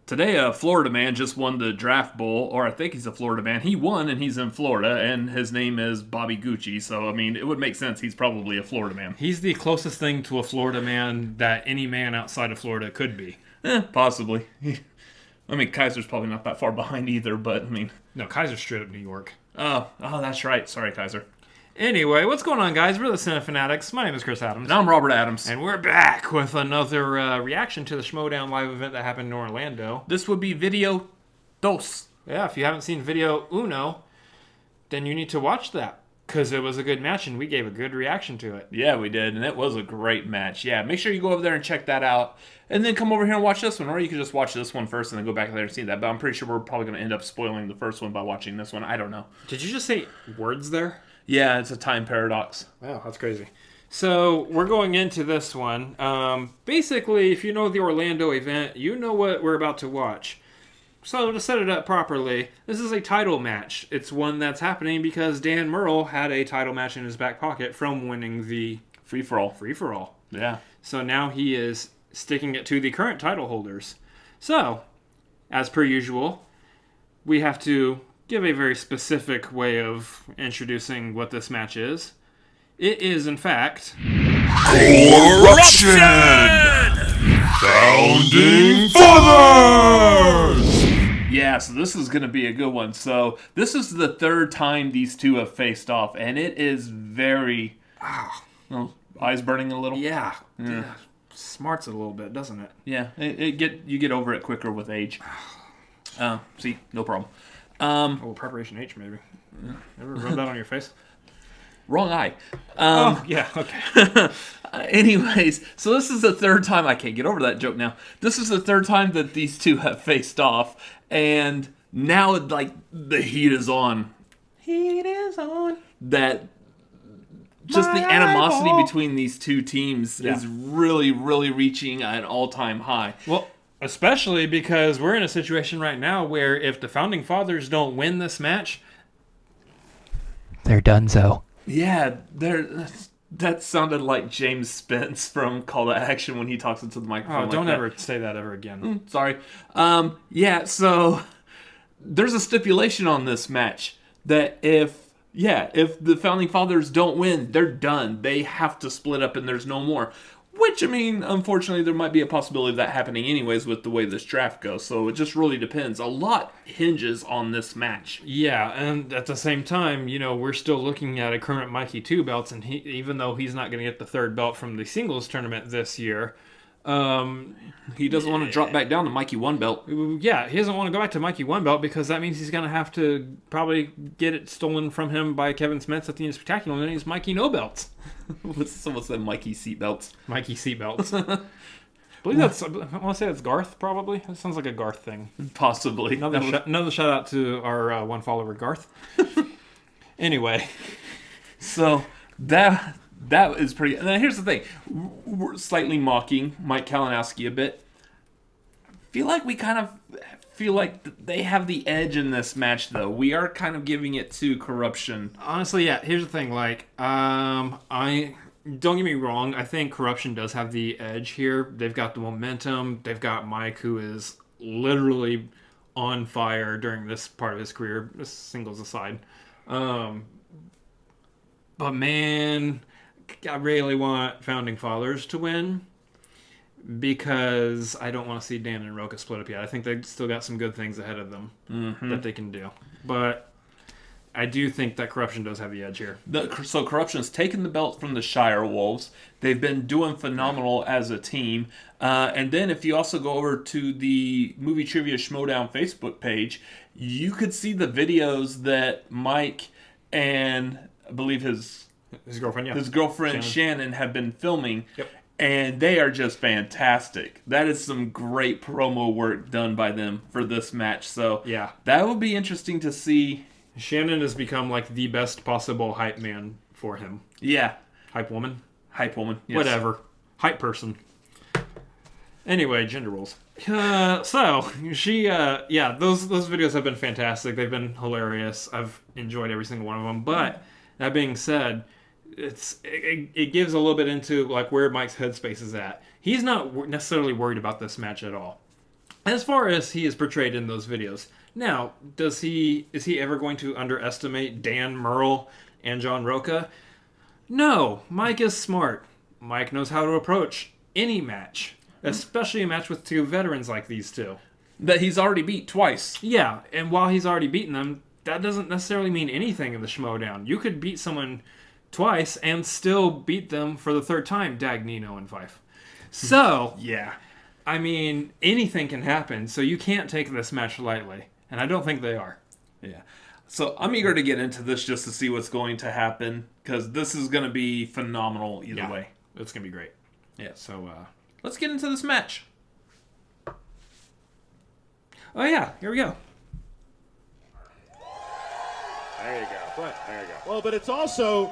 Today, a Florida man just won the draft bowl, or I think he's a Florida man. He won, and he's in Florida, and his name is Bobby Gucci. So, I mean, it would make sense. He's probably a Florida man. He's the closest thing to a Florida man that any man outside of Florida could be. Possibly. I mean, Kaiser's probably not that far behind either, but, I mean... No, Kaiser's straight up New York. Oh, that's right. Sorry, Kaiser. Anyway, what's going on, guys? We're the Cinefanatics. My name is Chris Adams. And I'm Robert Adams. And we're back with another reaction to the Schmoedown live event that happened in Orlando. This would be video dos. Yeah, if you haven't seen video uno, then you need to watch that. Because it was a good match, and we gave a good reaction to it. Yeah, we did, and it was a great match. Yeah, make sure you go over there and check that out. And then come over here and watch this one. Or you could just watch this one first and then go back there and see that. But I'm pretty sure we're probably going to end up spoiling the first one by watching this one. I don't know. Did you just say words there? Yeah, it's a time paradox. Wow, that's crazy. So, we're going into this one. Basically, if you know the Orlando event, you know what we're about to watch. So, to set it up properly, this is a title match. It's one that's happening because Dan Murrell had a title match in his back pocket from winning the Free-for-all. Yeah. So, now he is sticking it to the current title holders. So, as per usual, we have to give a very specific way of introducing what this match is. It is, in fact... Korruption! Founding Fathers! Yeah, so this is going to be a good one. So, this is the third time these two have faced off, and it is very... Well, eyes burning a little? Yeah. Smarts it a little bit, doesn't it? Yeah, you get over it quicker with age. See, no problem. Preparation H, maybe. Ever rub that on your face? Wrong eye. Yeah, okay. Anyways, so this is the third time, I can't get over that joke now. This is the third time that these two have faced off, and now, like, the heat is on. Heat is on. That, just the animosity between these two teams is really, really reaching an all-time high. Well, especially because we're in a situation right now where if the Founding Fathers don't win this match, they're donezo. Yeah, that sounded like James Spence from Call to Action when he talks into the microphone. Oh, don't ever say that ever again. Sorry. Yeah, so there's a stipulation on this match that if the Founding Fathers don't win, they're done. They have to split up and there's no more. Which, I mean, unfortunately, there might be a possibility of that happening anyways with the way this draft goes. So it just really depends. A lot hinges on this match. Yeah, and at the same time, you know, we're still looking at a current Mikey 2 belts, and even though he's not going to get the third belt from the singles tournament this year, he doesn't want to drop back down to Mikey 1 belt. Yeah, he doesn't want to go back to Mikey 1 belt because that means he's going to have to probably get it stolen from him by Kevin Smith at the end of Spectacular, and then he's Mikey No belts. What's that Mikey seat belts? Mikey seat belts. I want to say that's Garth, probably. That sounds like a Garth thing. Possibly. Another shout out to our one follower, Garth. Anyway. So, that is pretty... And then here's the thing. We're slightly mocking Mike Kalinowski a bit. Feel like they have the edge in this match, though. We are kind of giving it to Korruption. Honestly, yeah. Here's the thing. Like, I don't get me wrong. I think Korruption does have the edge here. They've got the momentum. They've got Mike, who is literally on fire during this part of his career. Just singles aside. But man, I really want Founding Fathers to win. Because I don't want to see Dan and Roka split up yet. I think they've still got some good things ahead of them that they can do. But I do think that Korruption does have the edge here. So Korruption's taken the belt from the Shire Wolves. They've been doing phenomenal as a team. And then if you also go over to the Movie Trivia Schmoedown Facebook page, you could see the videos that Mike and I believe his girlfriend Shannon have been filming. Yep. And they are just fantastic. That is some great promo work done by them for this match. So yeah, that will be interesting to see. Shannon has become like the best possible hype man for him. Yeah. Hype woman? Hype woman, yes. Whatever. Hype person. Anyway, gender roles. So, she, those videos have been fantastic. They've been hilarious. I've enjoyed every single one of them. But, that being said, it gives a little bit into like where Mike's headspace is at. He's not necessarily worried about this match at all. As far as he is portrayed in those videos. Now, is he ever going to underestimate Dan Murrell and John Roca? No. Mike is smart. Mike knows how to approach any match, especially a match with two veterans like these two. That he's already beat twice. Yeah, and while he's already beaten them, that doesn't necessarily mean anything in the Schmoedown. You could beat someone twice and still beat them for the third time, Dag, Nino, and Fife. So, Yeah. I mean, anything can happen, so you can't take this match lightly. And I don't think they are. Yeah. So I'm eager to get into this just to see what's going to happen, because this is going to be phenomenal either way. It's going to be great. Yeah. So, Let's get into this match. oh yeah, here we go. There you go. There you go. Well, but it's also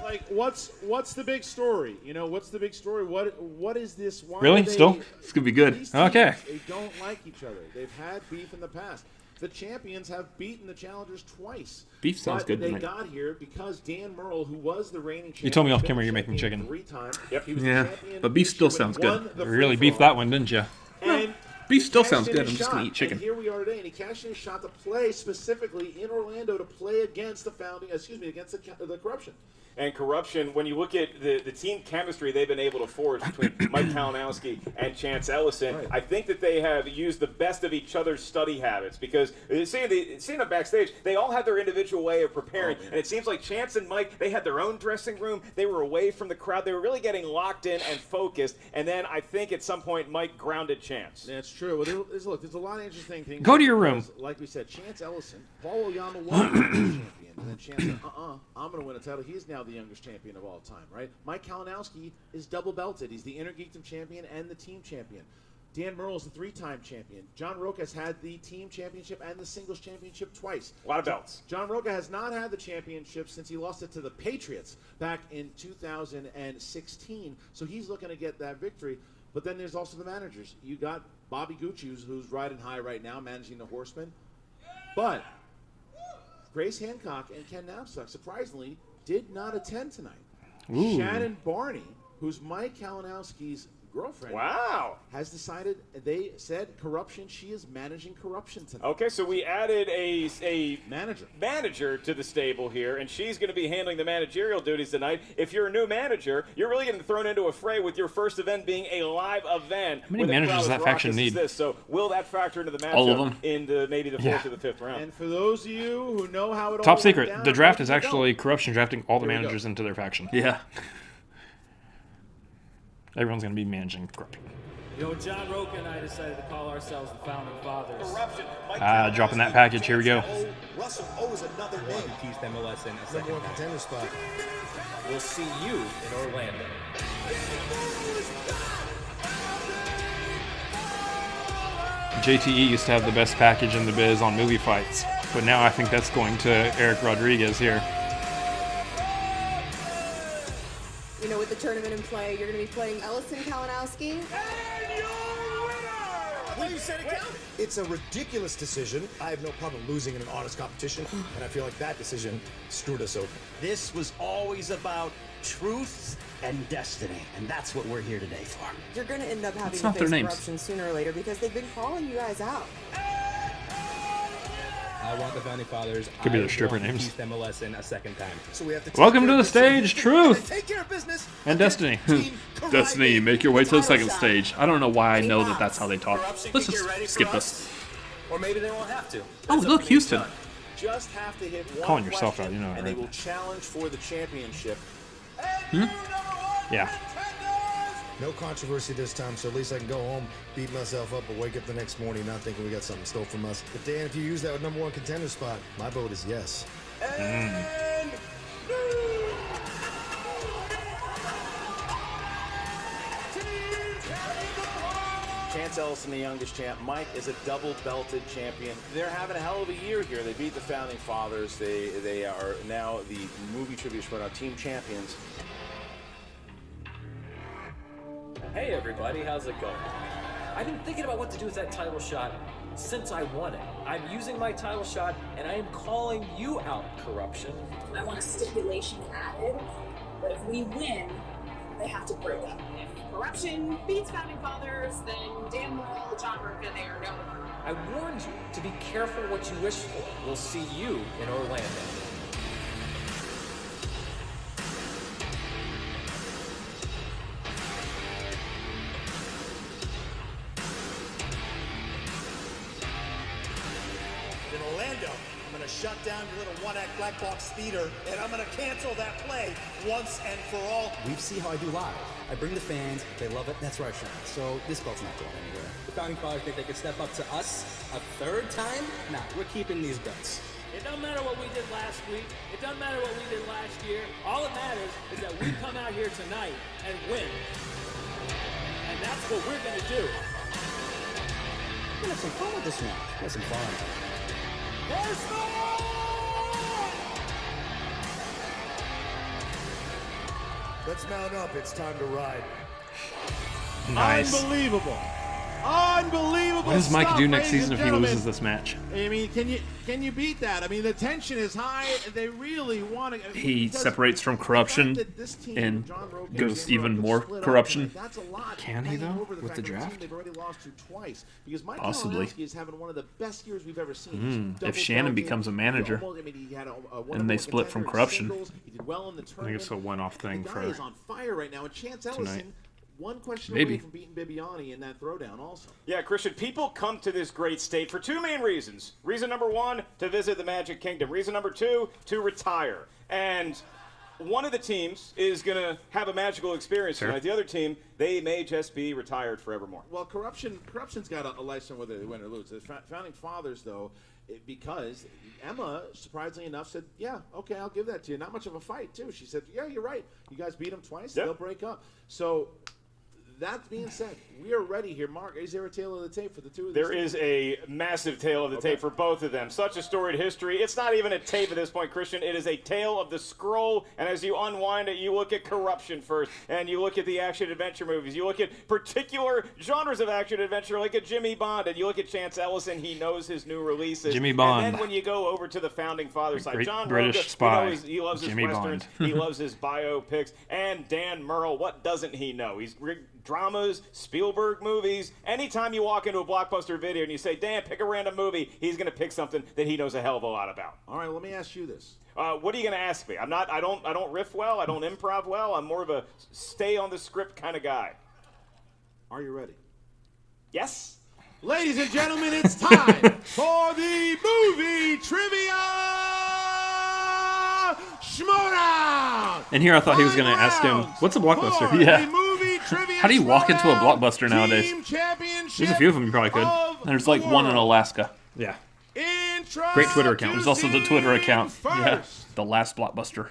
like, what's the big story? You know, what's the big story? What is this? Why Really? do they- Still? It's going to be good. These teams, Okay. They don't like each other. They've had beef in the past. The champions have beaten the challengers twice. Beef sounds but good to They me. got here because Dan Murrell, who was the reigning champion, You told me off camera you're making chicken. 3 times. Yep. He was Yeah, the champion but beef this still year, sounds won good. the You really free-for-all. beefed that one, didn't you? And Beef still cashed sounds in good. his I'm just going to shot, eat chicken. And here we are today, and he cashed in his shot to play specifically in Orlando to play against against the Corruption. And Korruption, when you look at the team chemistry they've been able to forge between Mike Kalinowski and Chance Ellison, Right. I think that they have used the best of each other's study habits, because seeing them backstage, they all have their individual way of preparing, and it seems like Chance and Mike, they had their own dressing room, they were away from the crowd, they were really getting locked in and focused, and then I think at some point Mike grounded Chance. That's true. Well, there's a lot of interesting things. Go to your room. Because, like we said, Chance Ellison, Paul Oyama won the champion, and then Chance said, I'm going to win a title. He's now the youngest champion of all time, right? Mike Kalinowski is double belted. He's the Intergeekdom champion and the team champion. Dan Murrell is the 3-time champion. John Roca has had the team championship and the singles championship twice. A lot of belts. John Roca has not had the championship since he lost it to the Patriots back in 2016. So he's looking to get that victory. But then there's also the managers. You got Bobby Gucci, who's riding high right now, managing the Horsemen. But Grace Hancock and Ken Knapsack, surprisingly, did not attend tonight. Ooh. Shannon Barney, who's Mike Kalinowski's girlfriend, Wow. has decided, they said, Korruption, she is managing Korruption tonight. Okay, so we added a Manager. to the stable here, and she's going to be handling the managerial duties tonight. If you're a new manager, you're really getting thrown into a fray with your first event being a live event. How many with a managers crowd does as that faction raucous as need? this. So will that factor into the matchup All of them. in maybe the 4th or the 5th round? And for those of you who know how it all Top went secret. down, The draft is maybe you actually don't. Korruption drafting all the Here we go. managers into their faction. Yeah. Everyone's going to be managing Korruption. You know, John Roca and I decided to call ourselves the Founding Fathers. Dropping that package. Here we go. Russell owes another name. Keith MLS in a Number second. one contender spot. We'll see you in Orlando. JTE used to have the best package in the biz on movie fights, but now I think that's going to Eric Rodriguez here. You know, with the tournament in play, you're going to be playing Ellison Kalinowski. It's a ridiculous decision. I have no problem losing in an honest competition, and I feel like that decision screwed us over. This was always about truth and destiny, and that's what we're here today for. You're going to end up having That's to not their face names. Korruption sooner or later because they've been calling you guys out. I want the Founding Fathers. Could be their I stripper want names. Keith MLS in a second time. So we have to take Welcome care to of the stage, business. Truth Take care of business and Destiny. Team Destiny, Karate. make your way to the second shot. stage. I don't know why I know that Bounce. that's how they talk. Let's just skip this. Or maybe they won't have to. Oh, look, Houston. Just have to hit one Calling yourself question, out, you know, and they right? will challenge for the championship. Yeah. No controversy this time, so at least I can go home, beat myself up, and wake up the next morning not thinking we got something stole from us. But Dan, if you use that number one contender spot, my vote is yes. And Chance Ellison, the youngest champ. Mike is a double-belted champion. They're having a hell of a year here. They beat the Founding Fathers. They are now the movie trivia Schmoedown team champions. Hey everybody, how's it going? I've been thinking about what to do with that title shot since I won it. I'm using my title shot and I am calling you out, Korruption. I want a stipulation added, but if we win, they have to break up. Korruption beats Founding Fathers, then Dan Murrell, John Roca, they are no more. I warned you to be careful what you wish for. We'll see you in Orlando. In Orlando, I'm going to shut down your little one-act black box theater, and I'm going to cancel that play once and for all. We see how I do live. I bring the fans, they love it, that's where I shine. So this belt's not going anywhere. The Founding Fathers think they could step up to us a third time? Nah, we're keeping these belts. It doesn't matter what we did last week. It doesn't matter what we did last year. All that matters is that we come out here tonight and win. And that's what we're going to do. We'll have some fun with this match. Have some fun. Let's mount up. It's time to ride. Nice. Unbelievable. Unbelievable. What does Mike stuff, do next ladies season and if he loses gentlemen. this match? I mean, can you beat that? I mean, the tension is high. They really want to. He separates from Corruption and goes even more Corruption. That's a lot. Can he, though, with the draft? They've already lost to twice because Mike Possibly. Kalinowski is having one of the best years we've ever seen. If Shannon becomes a manager he had and they split from Corruption. He did well in the I think tournament. it's a one-off thing The guy for is on fire right now, and Chance Ellison. One question Maybe. away from beating Bibiani in that throwdown also. Yeah, Christian, people come to this great state for two main reasons. Reason number one, to visit the Magic Kingdom. Reason number two, to retire. And one of the teams is going to have a magical experience tonight. The other team, they may just be retired forevermore. Well, Corruption's got a lifetime whether they win or lose. The Founding Fathers, though, because Emma, surprisingly enough, said, yeah, okay, I'll give that to you. Not much of a fight, too. She said, yeah, you're right. You guys beat them twice. Yep. They'll break up. So that being said, we are ready here. Mark, is there a tail of the tape for the two of these? There is a massive tale of the tape for both of them. Such a storied history. It's not even a tape at this point, Christian. It is a tale of the scroll. And as you unwind it, you look at Corruption first, and you look at the action-adventure movies. You look at particular genres of action-adventure, like a Jimmy Bond, and you look at Chance Ellison. He knows his new releases. Jimmy Bond. And then when you go over to the Founding Fathers side, Great John British Roca, spy, he loves his Jimmy westerns. Bond. He loves his biopics. And Dan Murrell, what doesn't he know? He's dramas, Spielberg movies. Anytime you walk into a Blockbuster video and you say, Dan, pick a random movie, he's going to pick something that he knows a hell of a lot about. All right, let me ask you this. What are you going to ask me? I don't riff well. I don't improv well. I'm more of a stay on the script kind of guy. Are you ready? Yes. Ladies and gentlemen, it's time for the movie trivia Schmoedown. And here I thought he was going to ask him, what's a Blockbuster? Yeah. Trivia How do you walk into a Schmoedown Blockbuster nowadays? Team Championship There's a few of them you probably could. of There's like the one in world. Alaska. Yeah. Great Twitter account. There's also the Twitter account. Yeah. First. The last Blockbuster.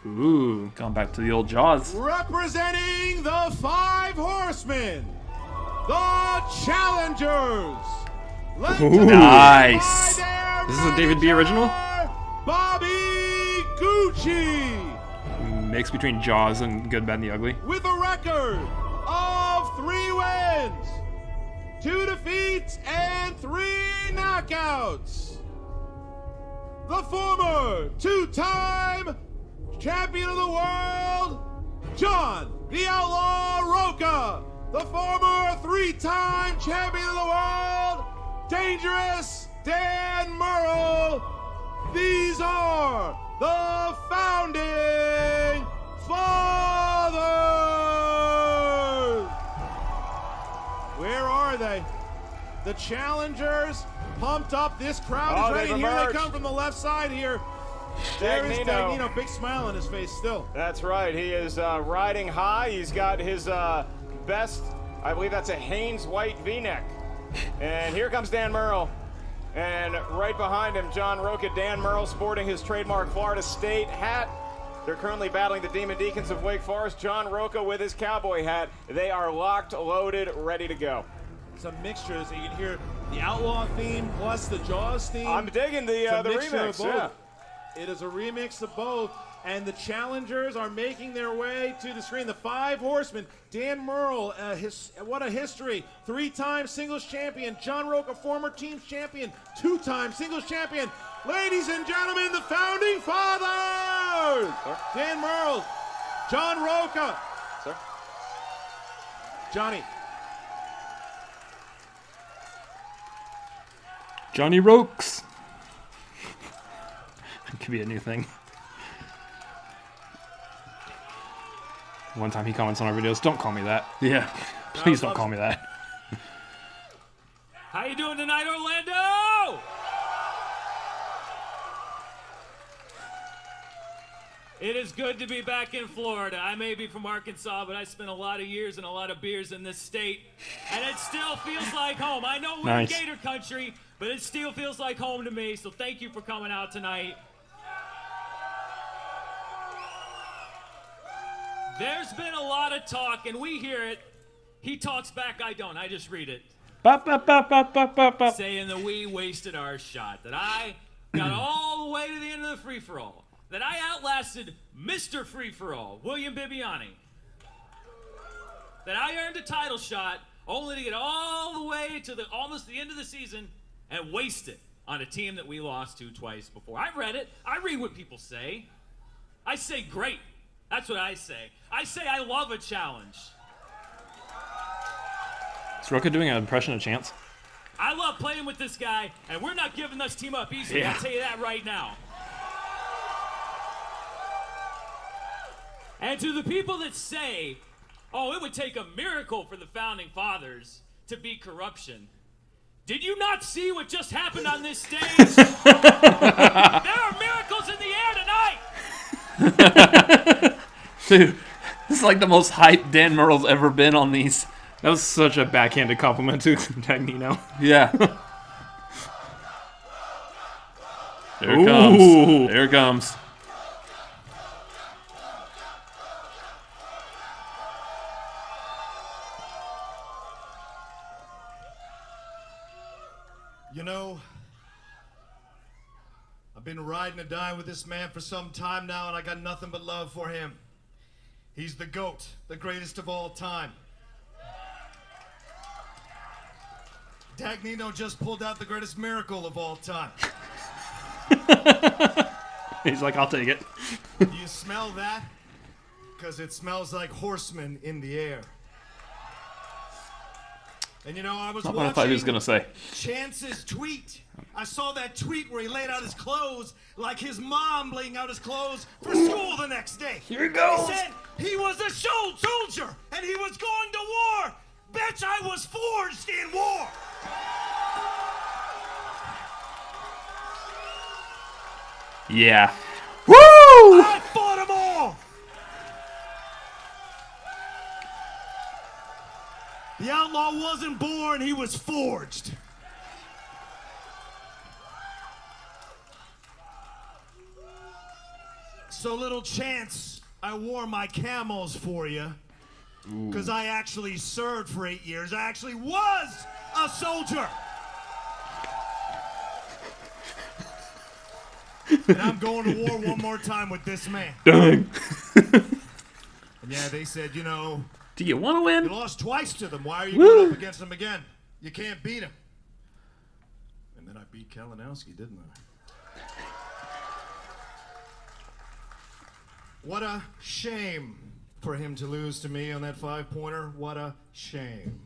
Ooh. Going back to the old Jaws. Representing the Five Horsemen, the Challengers. Led to the Nice. by their This is a David B. original? manager, Bobby Gucci, Mix between Jaws and Good, Bad, and the Ugly. with a record of 3 wins, 2 defeats, and 3 knockouts. The former 2-time champion of the world, John the Outlaw Roca. The former 3-time champion of the world, Dangerous Dan Murrell. These are the Founding Fathers. Where are they? The Challengers pumped up. This crowd is ready. Here they come from the left side here. There is Dagnino, big smile on his face still. That's right. He is riding high. He's got his best, I believe that's a Hanes white V-neck. And here comes Dan Murrell. And right behind him, John Roca. Dan Murrell sporting his trademark Florida State hat. They're currently battling the Demon Deacons of Wake Forest. John Roca with his cowboy hat. They are locked, loaded, ready to go. Some mixtures. You can hear the Outlaw theme plus the Jaws theme. I'm digging the mixture remix. of both. Yeah. It is a remix of both. And the Challengers are making their way to the screen. The Five Horsemen. Dan Murrell, what a history. 3-time singles champion. John Roca, former teams champion. 2-time singles champion. Ladies and gentlemen, the Founding Fathers! Fathers! Dan Murrell, John Roca. Sir? Johnny. Johnny Rokes. It could be a new thing. One time he comments on our videos, don't call me that. Yeah. Please don't call me that. How you doing tonight, Orlando? It is good to be back in Florida. I may be from Arkansas, but I spent a lot of years and a lot of beers in this state, and it still feels like home. I know we're in Gator country, but it still feels like home to me, so thank you for coming out tonight. There's been a lot of talk, and we hear it. He talks back, I don't. I just read it. Saying that we wasted our shot, that I got all the way to the end of the free-for-all, that I outlasted Mr. Free-for-all, William Bibbiani, that I earned a title shot only to get all the way to almost the end of the season and waste it on a team that we lost to twice before. I read it. I read what people say. I say great. That's what I say. I say I love a challenge. Is Roka doing an impression of Chance? I love playing with this guy, and we're not giving this team up easily. Yeah. I'll tell you that right now. And to the people that say, oh, it would take a miracle for the Founding Fathers to beat corruption, did you not see what just happened on this stage? There are miracles in the air tonight! Dude, this is like the most hyped Dan Murrell's ever been on these. That was such a backhanded compliment to Dagnino. Yeah. There it comes. There it comes. You know, I've been riding and dying with this man for some time now, and I got nothing but love for him. He's the GOAT, the greatest of all time. Dagnino just pulled out the greatest miracle of all time. He's like, I'll take it. You smell that? Because it smells like horsemen in the air. And you know, I was Not what I thought he was gonna say. Chance's tweet. I saw that tweet where he laid out his clothes like his mom laying out his clothes for school the next day. Here he goes. He said he was a soldier and he was going to war. Bitch, I was forged in war. Yeah. Woo! I fought them all. The outlaw wasn't born, he was forged. So little Chance, I wore my camos for you. Because I actually served for 8 years. I actually was a soldier. And I'm going to war one more time with this man. Dang. And yeah, they said, you know, do you want to win? You lost twice to them. Why are you going up against them again? You can't beat them. And then I beat Kalinowski, didn't I? What a shame for him to lose to me on that 5-pointer. What a shame.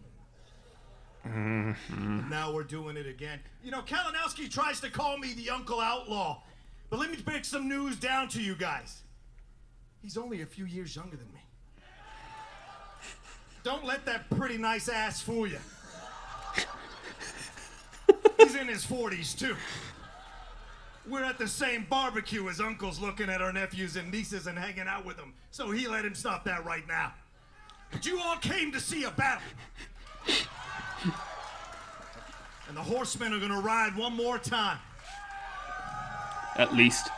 Mm-hmm. Now we're doing it again. You know, Kalinowski tries to call me the Uncle Outlaw. But let me break some news down to you guys. He's only a few years younger than me. Don't let that pretty nice ass fool you. He's in his 40s, too. We're at the same barbecue as uncles looking at our nephews and nieces and hanging out with them. So he let him stop that right now. But you all came to see a battle. And the horsemen are going to ride one more time. At least.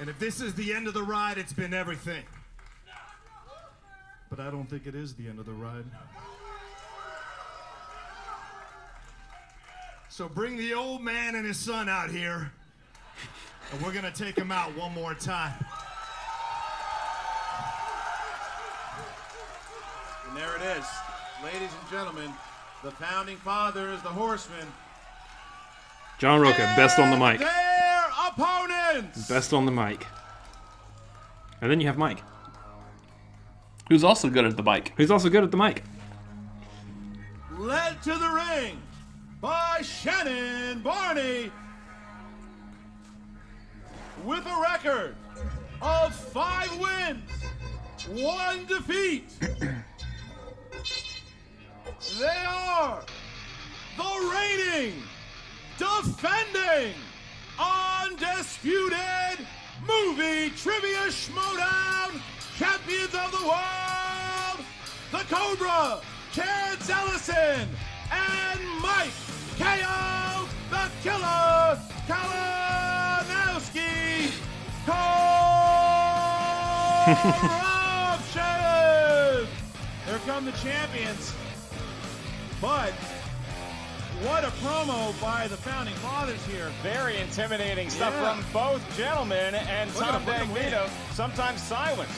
And if this is the end of the ride, it's been everything. But I don't think it is the end of the ride. So bring the old man and his son out here, and we're gonna take him out one more time. And there it is. Ladies and gentlemen, the Founding Fathers, the Horsemen. John Roca, best on the mic. They're opponents. Best on the mic. And then you have Mike, who's also good at the mic. Led to the ring by Shannon Barney with a record of 5 wins, 1 defeat. They are the reigning, defending, undisputed movie trivia Schmoedown champions of the world, the Cobra, Terrence Ellison, and Mike KO the Killer Kalinowski. Korruption! Here come the champions. But what a promo by the Founding Fathers here. Very intimidating stuff from both gentlemen, and Tom Dagnino, sometimes silence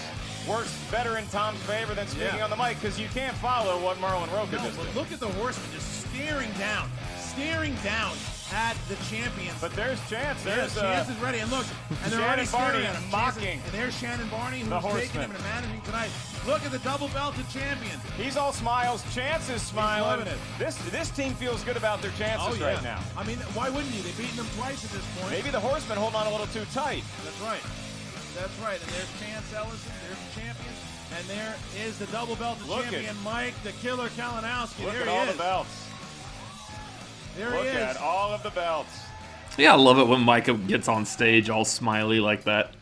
works better in Tom's favor than speaking on the mic, because you can't follow what Murrell and Roca just did. Look at the Horsemen just staring down at the champions. But there's Chance. There's Chance is ready, and look, and they're already staring at him. Mocking. And there's Shannon Barney, who's taking him and managing tonight. Look at the double-belted champion. He's all smiles. Chance is smiling. He's loving it. This team feels good about their chances right now. I mean, why wouldn't you? They've beaten them twice at this point. Maybe the Horsemen hold on a little too tight. That's right. That's right. And there's Chance Ellison. There's the champion. And there is the double-belted champion, Mike the Killer Kalinowski. Look there at he all is. the belts. There Look he is. at all of the belts. Yeah, I love it when Micah gets on stage all smiley like that.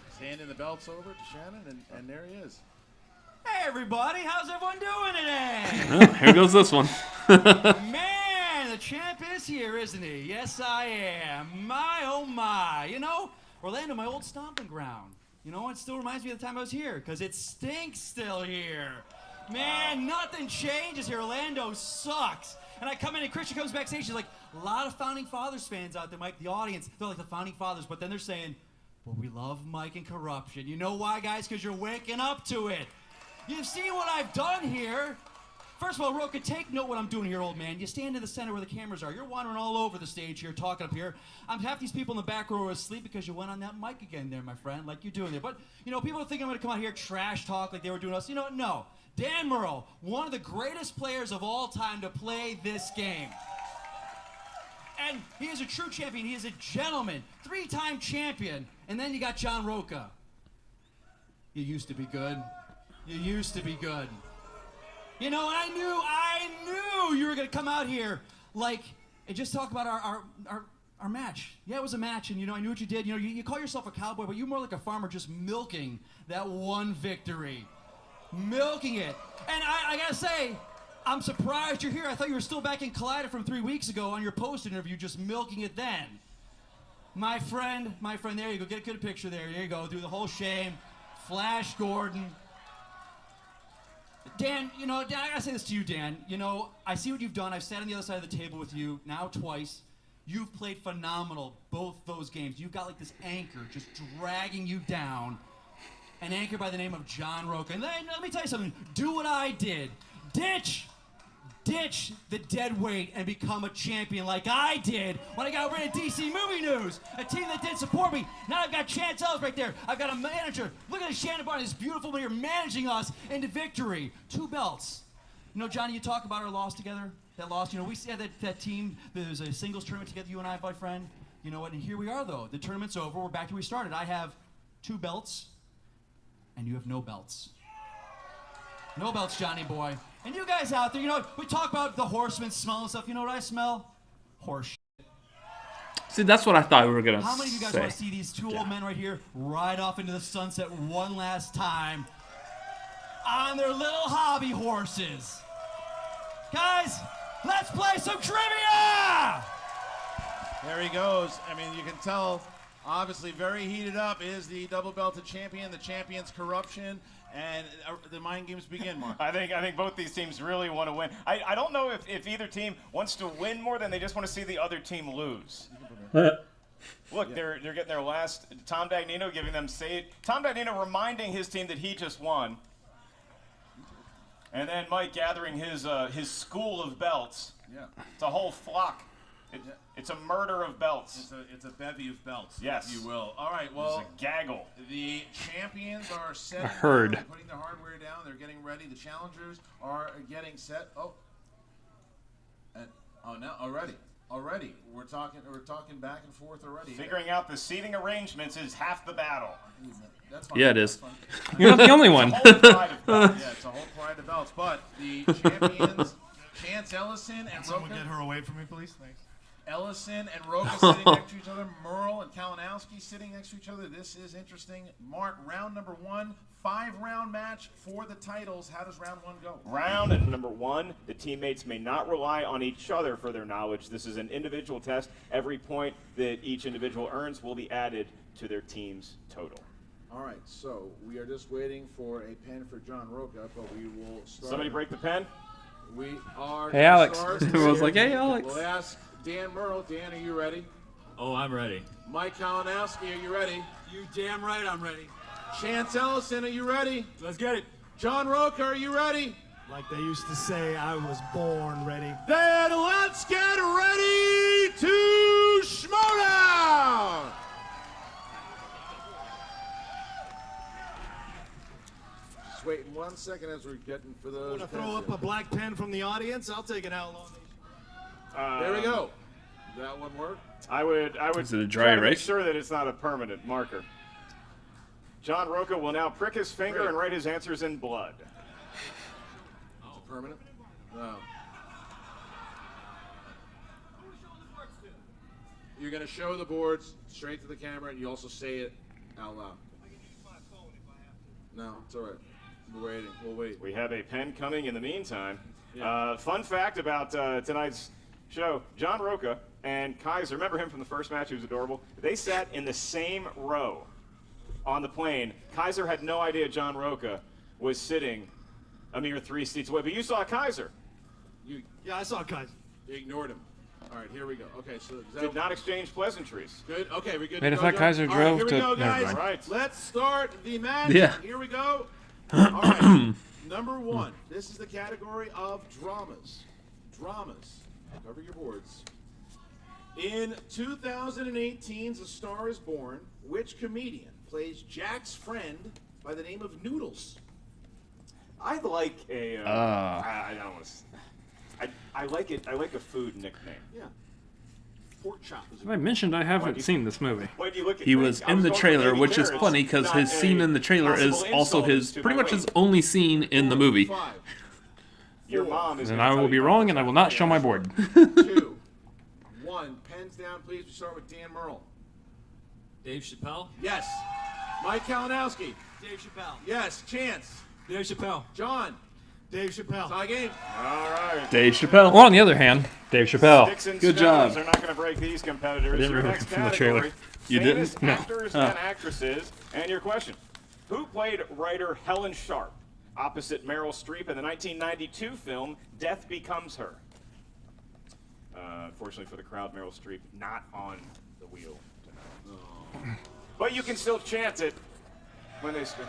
He's handing the belts over to Shannon, and there he is. Hey everybody, how's everyone doing today? Oh, here goes this one. Man, the champ is here, isn't he? Yes, I am. My, oh my. You know, Orlando, my old stomping ground. You know, it still reminds me of the time I was here, because it stinks still here. Man, nothing changes here. Orlando sucks. And I come in and Christian comes backstage. He's like, a lot of Founding Fathers fans out there, Mike, the audience. They're like the Founding Fathers, but then they're saying, well, we love Mike and Korruption. You know why, guys? Because you're waking up to it. You've seen what I've done here. First of all, Roca, take note what I'm doing here, old man. You stand in the center where the cameras are. You're wandering all over the stage here, talking up here. Half these people in the back row are asleep because you went on that mic again there, my friend, like you're doing there. But, you know, people think I'm going to come out here trash talk like they were doing us. You know what? No. Dan Murrell, one of the greatest players of all time to play this game. And he is a true champion. He is a gentleman, 3-time champion. And then you got John Roca. You used to be good. You used to be good. You know, and I knew you were going to come out here like and just talk about our match. Yeah, it was a match, and, you know, I knew what you did. You know, you call yourself a cowboy, but you're more like a farmer just milking that one victory. Milking it. And I got to say, I'm surprised you're here. I thought you were still back in Collider from 3 weeks ago on your post interview, just milking it then. My friend, there you go. Get a good picture there. There you go. Do the whole shame. Flash Gordon. Dan, you know, Dan, I gotta say this to you, Dan. You know, I see what you've done. I've sat on the other side of the table with you now twice. You've played phenomenal both those games. You've got like this anchor just dragging you down. An anchor by the name of John Roca. And then, let me tell you something. Do what I did. Ditch the dead weight and become a champion like I did when I got rid of DC Movie News, a team that did support me. Now I've got Chance Ellis right there. I've got a manager. Look at Shannon Barney, this beautiful man here managing us into victory. 2 belts. You know, Johnny, you talk about our loss together. That loss, you know, we had that team. There's a singles tournament together, you and I, my friend. You know what? And here we are, though. The tournament's over. We're back to where we started. I have 2 belts, and you have no belts. No belts, Johnny boy. And you guys out there, you know, we talk about the Horsemen smelling stuff. You know what I smell? Horse shit. See, that's what I thought we were going to say. How many of you guys want to see these 2 old men right here ride off into the sunset one last time on their little hobby horses? Guys, let's play some trivia! There he goes. I mean, you can tell, obviously very heated up is the double-belted champion, the champion's Korruption. And the mind games begin, Mark. I think both these teams really want to win. I don't know if either team wants to win more than they just want to see the other team lose. Look, they're getting their last. Tom Dagnino giving them save. Tom Dagnino reminding his team that he just won. And then Mike gathering his school of belts. Yeah. It's a whole flock It's a murder of belts. It's a bevy of belts. Yes. If you will. All right, well. It's a gaggle. The champions are set. A herd. They're putting their hardware down. They're getting ready. The challengers are getting set. Now already. We're talking back and forth already. Figuring out the seating arrangements is half the battle. That's fine. Yeah, it is. You're not the only one. Yeah, it's a whole pride of belts. But the champions, Chance Ellison and Someone Roka. get her away from me, please. Thanks. Ellison and Roka sitting next to each other. Murrell and Kalinowski sitting next to each other. This is interesting. Mark, round number 1, 5-round match for the titles. How does round 1 go? Round number 1, the teammates may not rely on each other for their knowledge. This is an individual test. Every point that each individual earns will be added to their team's total. All right, so we are just waiting for a pen for John Roka, but we will start. Somebody break the pen? We are. Hey, Alex. Everyone's like, hey, Alex. We'll ask Dan Murrell. Dan, are you ready? Oh, I'm ready. Mike Kalinowski, are you ready? You damn right I'm ready. Chance Ellison, are you ready? Let's get it. John Roka, are you ready? Like they used to say, I was born ready. Then let's get ready to Schmoedown! Just waiting 1 second as we're getting for those. Want to throw up a black pen from the audience? I'll take an outlaw. There we go. That one work? I would Is it a dry try to make erase? sure that it's not a permanent marker. John Roka will now prick his finger and write his answers in blood. Permanent? No. You're going to show the boards straight to the camera, and you also say it out loud. No, it's all right. We're waiting. We'll wait. We have a pen coming in the meantime. Yeah. Fun fact about tonight's show, John Roka and Kaiser, remember him from the first match? He was adorable. They sat in the same row on the plane. Kaiser had no idea John Roka was sitting a mere 3 seats away, but you saw Kaiser. Yeah, I saw Kaiser. You ignored him. All right, here we go. Okay, so Did not exchange pleasantries. Good. Okay, we're good. Wait, to I go, thought Joe? Kaiser All right, drove here we to- go, never guys. mind. Right. Let's start the match. Yeah. Here we go. All right. Number 1. This is the category of dramas. Dramas. Cover your boards. In 2018's A Star is Born, which comedian plays Jack's friend by the name of Noodles? I like a. I don't want to. I like it. I like a food nickname. Yeah. Pork chop. As I mentioned, I haven't seen this movie. Why do you look at He me? was I in the going for trailer, Baby which is Carrots, funny because not his scene a in the trailer is possible also insult his to pretty my much weight. his only scene in the movie. 5. Your mom is. And gonna I tell will be you wrong, about and I that. will not show my board. 2. 1. Pens down, please. We start with Dan Murrell. Dave Chappelle? Yes. Mike Kalinowski. Dave Chappelle. Yes. Chance. Dave Chappelle. John. Dave Chappelle. Tie game. All right. Dave Chappelle. Well, on the other hand, Dave Chappelle. Sticks and Good stones job. are not going to break these competitors. I didn't Your remember next from the category, trailer. You famous didn't? No. actors Oh. and actresses. And your question: who played writer Helen Sharp opposite Meryl Streep in the 1992 film Death Becomes Her? Unfortunately for the crowd, Meryl Streep not on the wheel tonight. But you can still chant it when they spin.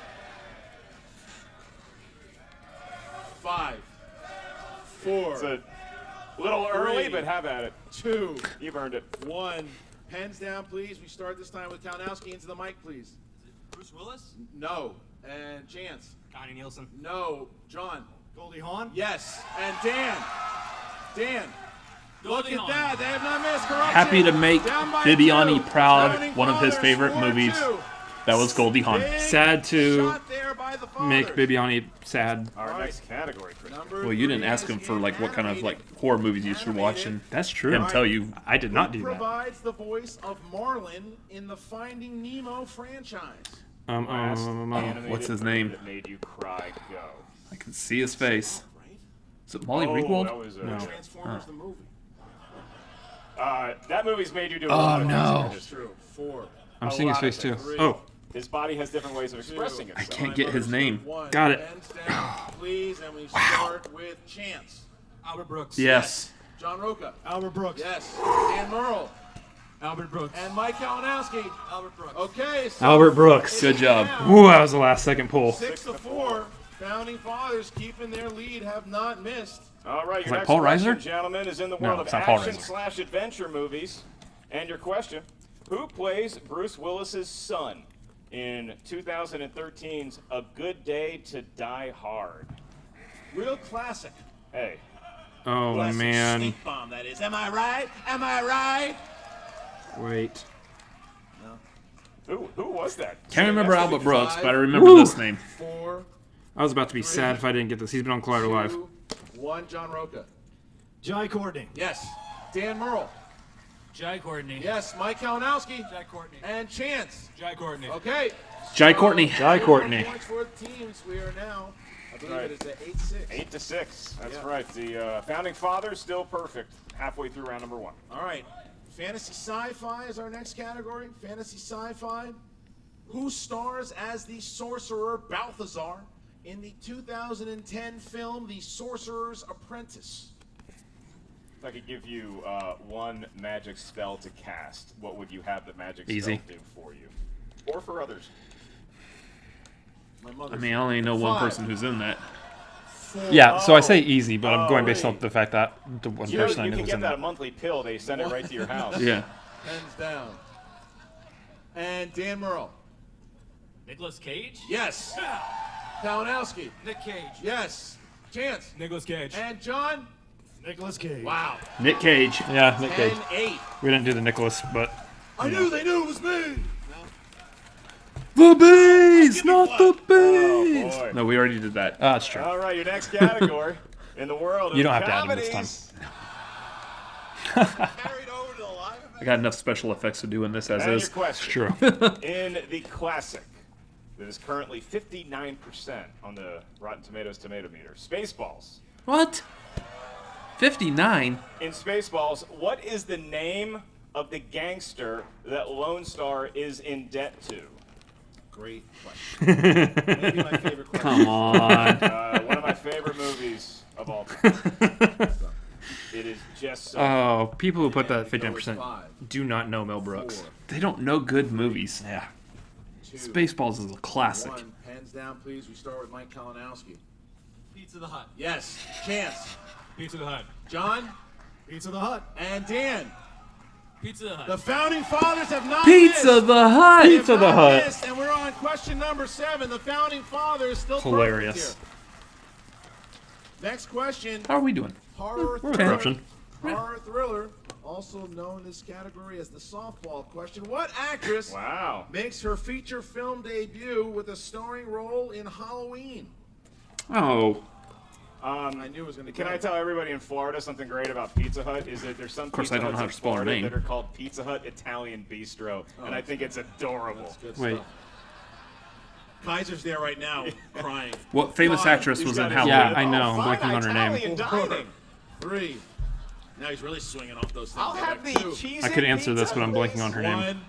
5. 4. It's a little early, 3, but have at it. 2. You've earned it. 1. Pens down, please. We start this time with Kalinowski. Into the mic, please. Bruce Willis? No. And Chance. Connie Nielsen. No. John. Goldie Hawn? Yes. And Dan. Dan. Look Goldie at Hawn. that. They have not missed. Corruption. Happy to make Down by Bibiani 2. proud. Founding One of his fathers, favorite 4-2. movies. That was Goldie Hawn. Big Sad to shot there by the make fathers. Bibiani sad. Our next category, Chris. Number Well, you didn't 3 ask him is for like what kind of like horror movies you should watch, and That's true. him tell you. I did not do Who that. provides the voice of Marlin in the Finding Nemo franchise? Last animated what's his movie name? that made you cry? Go. I can see his face. Right? Is it Molly Oh, Ringwald? that was No. Transformers the movie. That movie's made you do a Oh, lot of no. things. That's true. 4. I'm A seeing his lot of face too. things. 3. Oh, His body has different ways of expressing I itself. can't get his name. 1. Got it. Pens down, please, and we start with Chance. Albert Brooks. Yes. John Roka. Albert Brooks. Yes. Dan Murrell. Albert Brooks. And Mike Kalinowski. Albert Brooks. Okay. So Albert Brooks. Good job. Ooh, that was the last second pull. 6-4. Founding Fathers keeping their lead, have not missed. All right, Is your that next Paul question, Reiser? gentlemen, is in the No, world it's of not Paul action Reiser. / adventure movies. And your question, who plays Bruce Willis's son in 2013's A Good Day to Die Hard? Real classic. Hey. Oh, Classic man. sneak bomb, that is. Am I right? Am I right? Wait. Who was that? Can't remember Albert Brooks, but I remember Woo! this name. 4, I was about to be sad if I didn't get this. He's been on Collider Live. 2, 1, John Roca. Jai Courtney. Yes. Dan Murrell. Jai Courtney. Yes. Mike Kalinowski. Jai Courtney. And Chance. Jai Courtney. Okay. Jai Courtney. Jai Courtney. Points for the teams. We are now, I believe Right. it is at 8-6. 8-6. That's Yeah. right. The Founding Fathers still perfect halfway through round number 1. All right. Fantasy sci-fi is our next category. Fantasy sci-fi. Who stars as the sorcerer Balthazar in the 2010 film The Sorcerer's Apprentice? If I could give you one magic spell to cast, what would you have the magic Easy. spell do for you? Or for others? My I mother's mean, I only know one 5, person who's in that. 4, Yeah, so I say easy, but I'm going based wait. off the fact that the one You know, person I you knew can was get in that a that. monthly pill. They send it right to your house. Yeah. Hands down. And Dan Murrell. Nicolas Cage? Yes. Kalinowski. Nick Cage. Yes. Chance. Nicolas Cage. And John. Nicolas Cage. Wow. Nick Cage. Yeah, Nick Cage. 10-8. We didn't do the Nicholas, but I knew they knew it was me. The bees, not the bees. Oh, boy. No, we already did that. that's true. All right, your next category in the world of You don't have to add him this comedies. Carried over to the live. I got enough special effects to do in this as And is. your question. True. In the classic that is currently 59% on the Rotten Tomatoes tomato meter, Spaceballs. What? 59? In Spaceballs, what is the name of the gangster that Lone Star is in debt to? Great question. Maybe my favorite question. Come on. One of my favorite movies of all time. It is just so. Oh, people who put that Go with 59% 5, do not know Mel Brooks. 4, They don't know good movies. Yeah. 2, Spaceballs is a classic. 1. Pens down, please. We start with Mike Kalinowski. Pizza the Hut. Yes. Chance. Pizza the Hut. John. Pizza the Hut. And Dan. Pizza the Hut. The Founding Fathers have not Pizza missed. the Hut. They have Pizza the not Hut. missed, and we're on question number 7. The Founding Fathers still Hilarious. perfect here. Next question. How are we doing? Horror We're thriller. Korruption. Horror thriller, also known in this category as the softball question. What actress Wow. makes her feature film debut with a starring role in Halloween? Oh, I knew it was going to Can I tell everybody in Florida something great about Pizza Hut? Is that there's some course Pizza I don't know Huts how in to spell her Florida name. that are called Pizza Hut Italian Bistro, and I think it's adorable. That's good Wait. stuff. Kaiser's there right now, crying. what famous God, actress He's was got in his- Halloween? Yeah, I know. I'm fine, blanking on her name. Italian dining. 3. Now he's really swinging off those things. I'll have the 2. cheese. I could and answer this, pizza, but I'm blanking on her name. 1.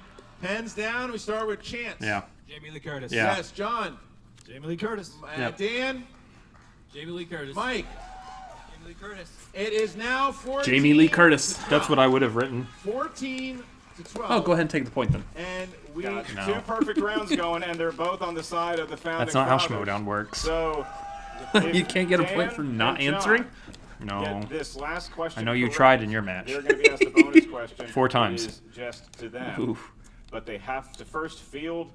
Pens down. We start with Chance. Yeah. Jamie Lee Curtis. Yeah. Yes, John. Jamie Lee Curtis. Yep. Dan. Jamie Lee Curtis. Mike. Jamie Lee Curtis. It is now 14. Jamie Lee Curtis. to 12. That's what I would have written. 14 to 12. Oh, go ahead and take the point then. And we Got No. 2 perfect rounds going, and they're both on the side of the Founding That's not how Fathers. Schmoedown works. So You can't get a point Dan for not and John answering? No. get this last question I know you correct, tried in your match. They're going to be asked a bonus question. 4 times. It is just to them. Oof. But they have to first field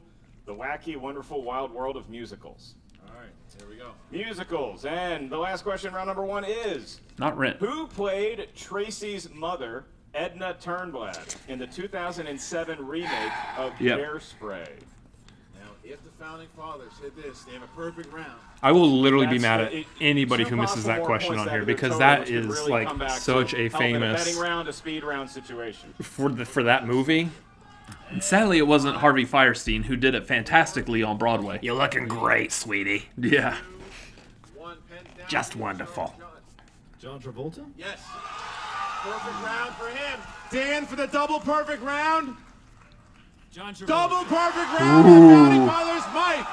the wacky, wonderful, wild world of musicals. All right, here we go. Musicals. And the last question, round number 1, is Not Rent. who played Tracy's mother, Edna Turnblad, in the 2007 remake of Yep. Hairspray? Now, if the Founding Fathers hit this, they have a perfect round. I will literally be mad That's at it- anybody 2 who misses possible that more question points on to here add to their because total, that which could is really like come back such to a help in a famous betting round, a speed round situation. for that movie. And sadly, it wasn't Harvey Firestein who did it fantastically on Broadway. You're looking great, sweetie. Yeah. 1. Pens down. Just Please wonderful. start with John. John Travolta. Yes. Perfect round for him. Dan for the double perfect round. John Travolta. Double perfect round for the Founding Fathers. Mike.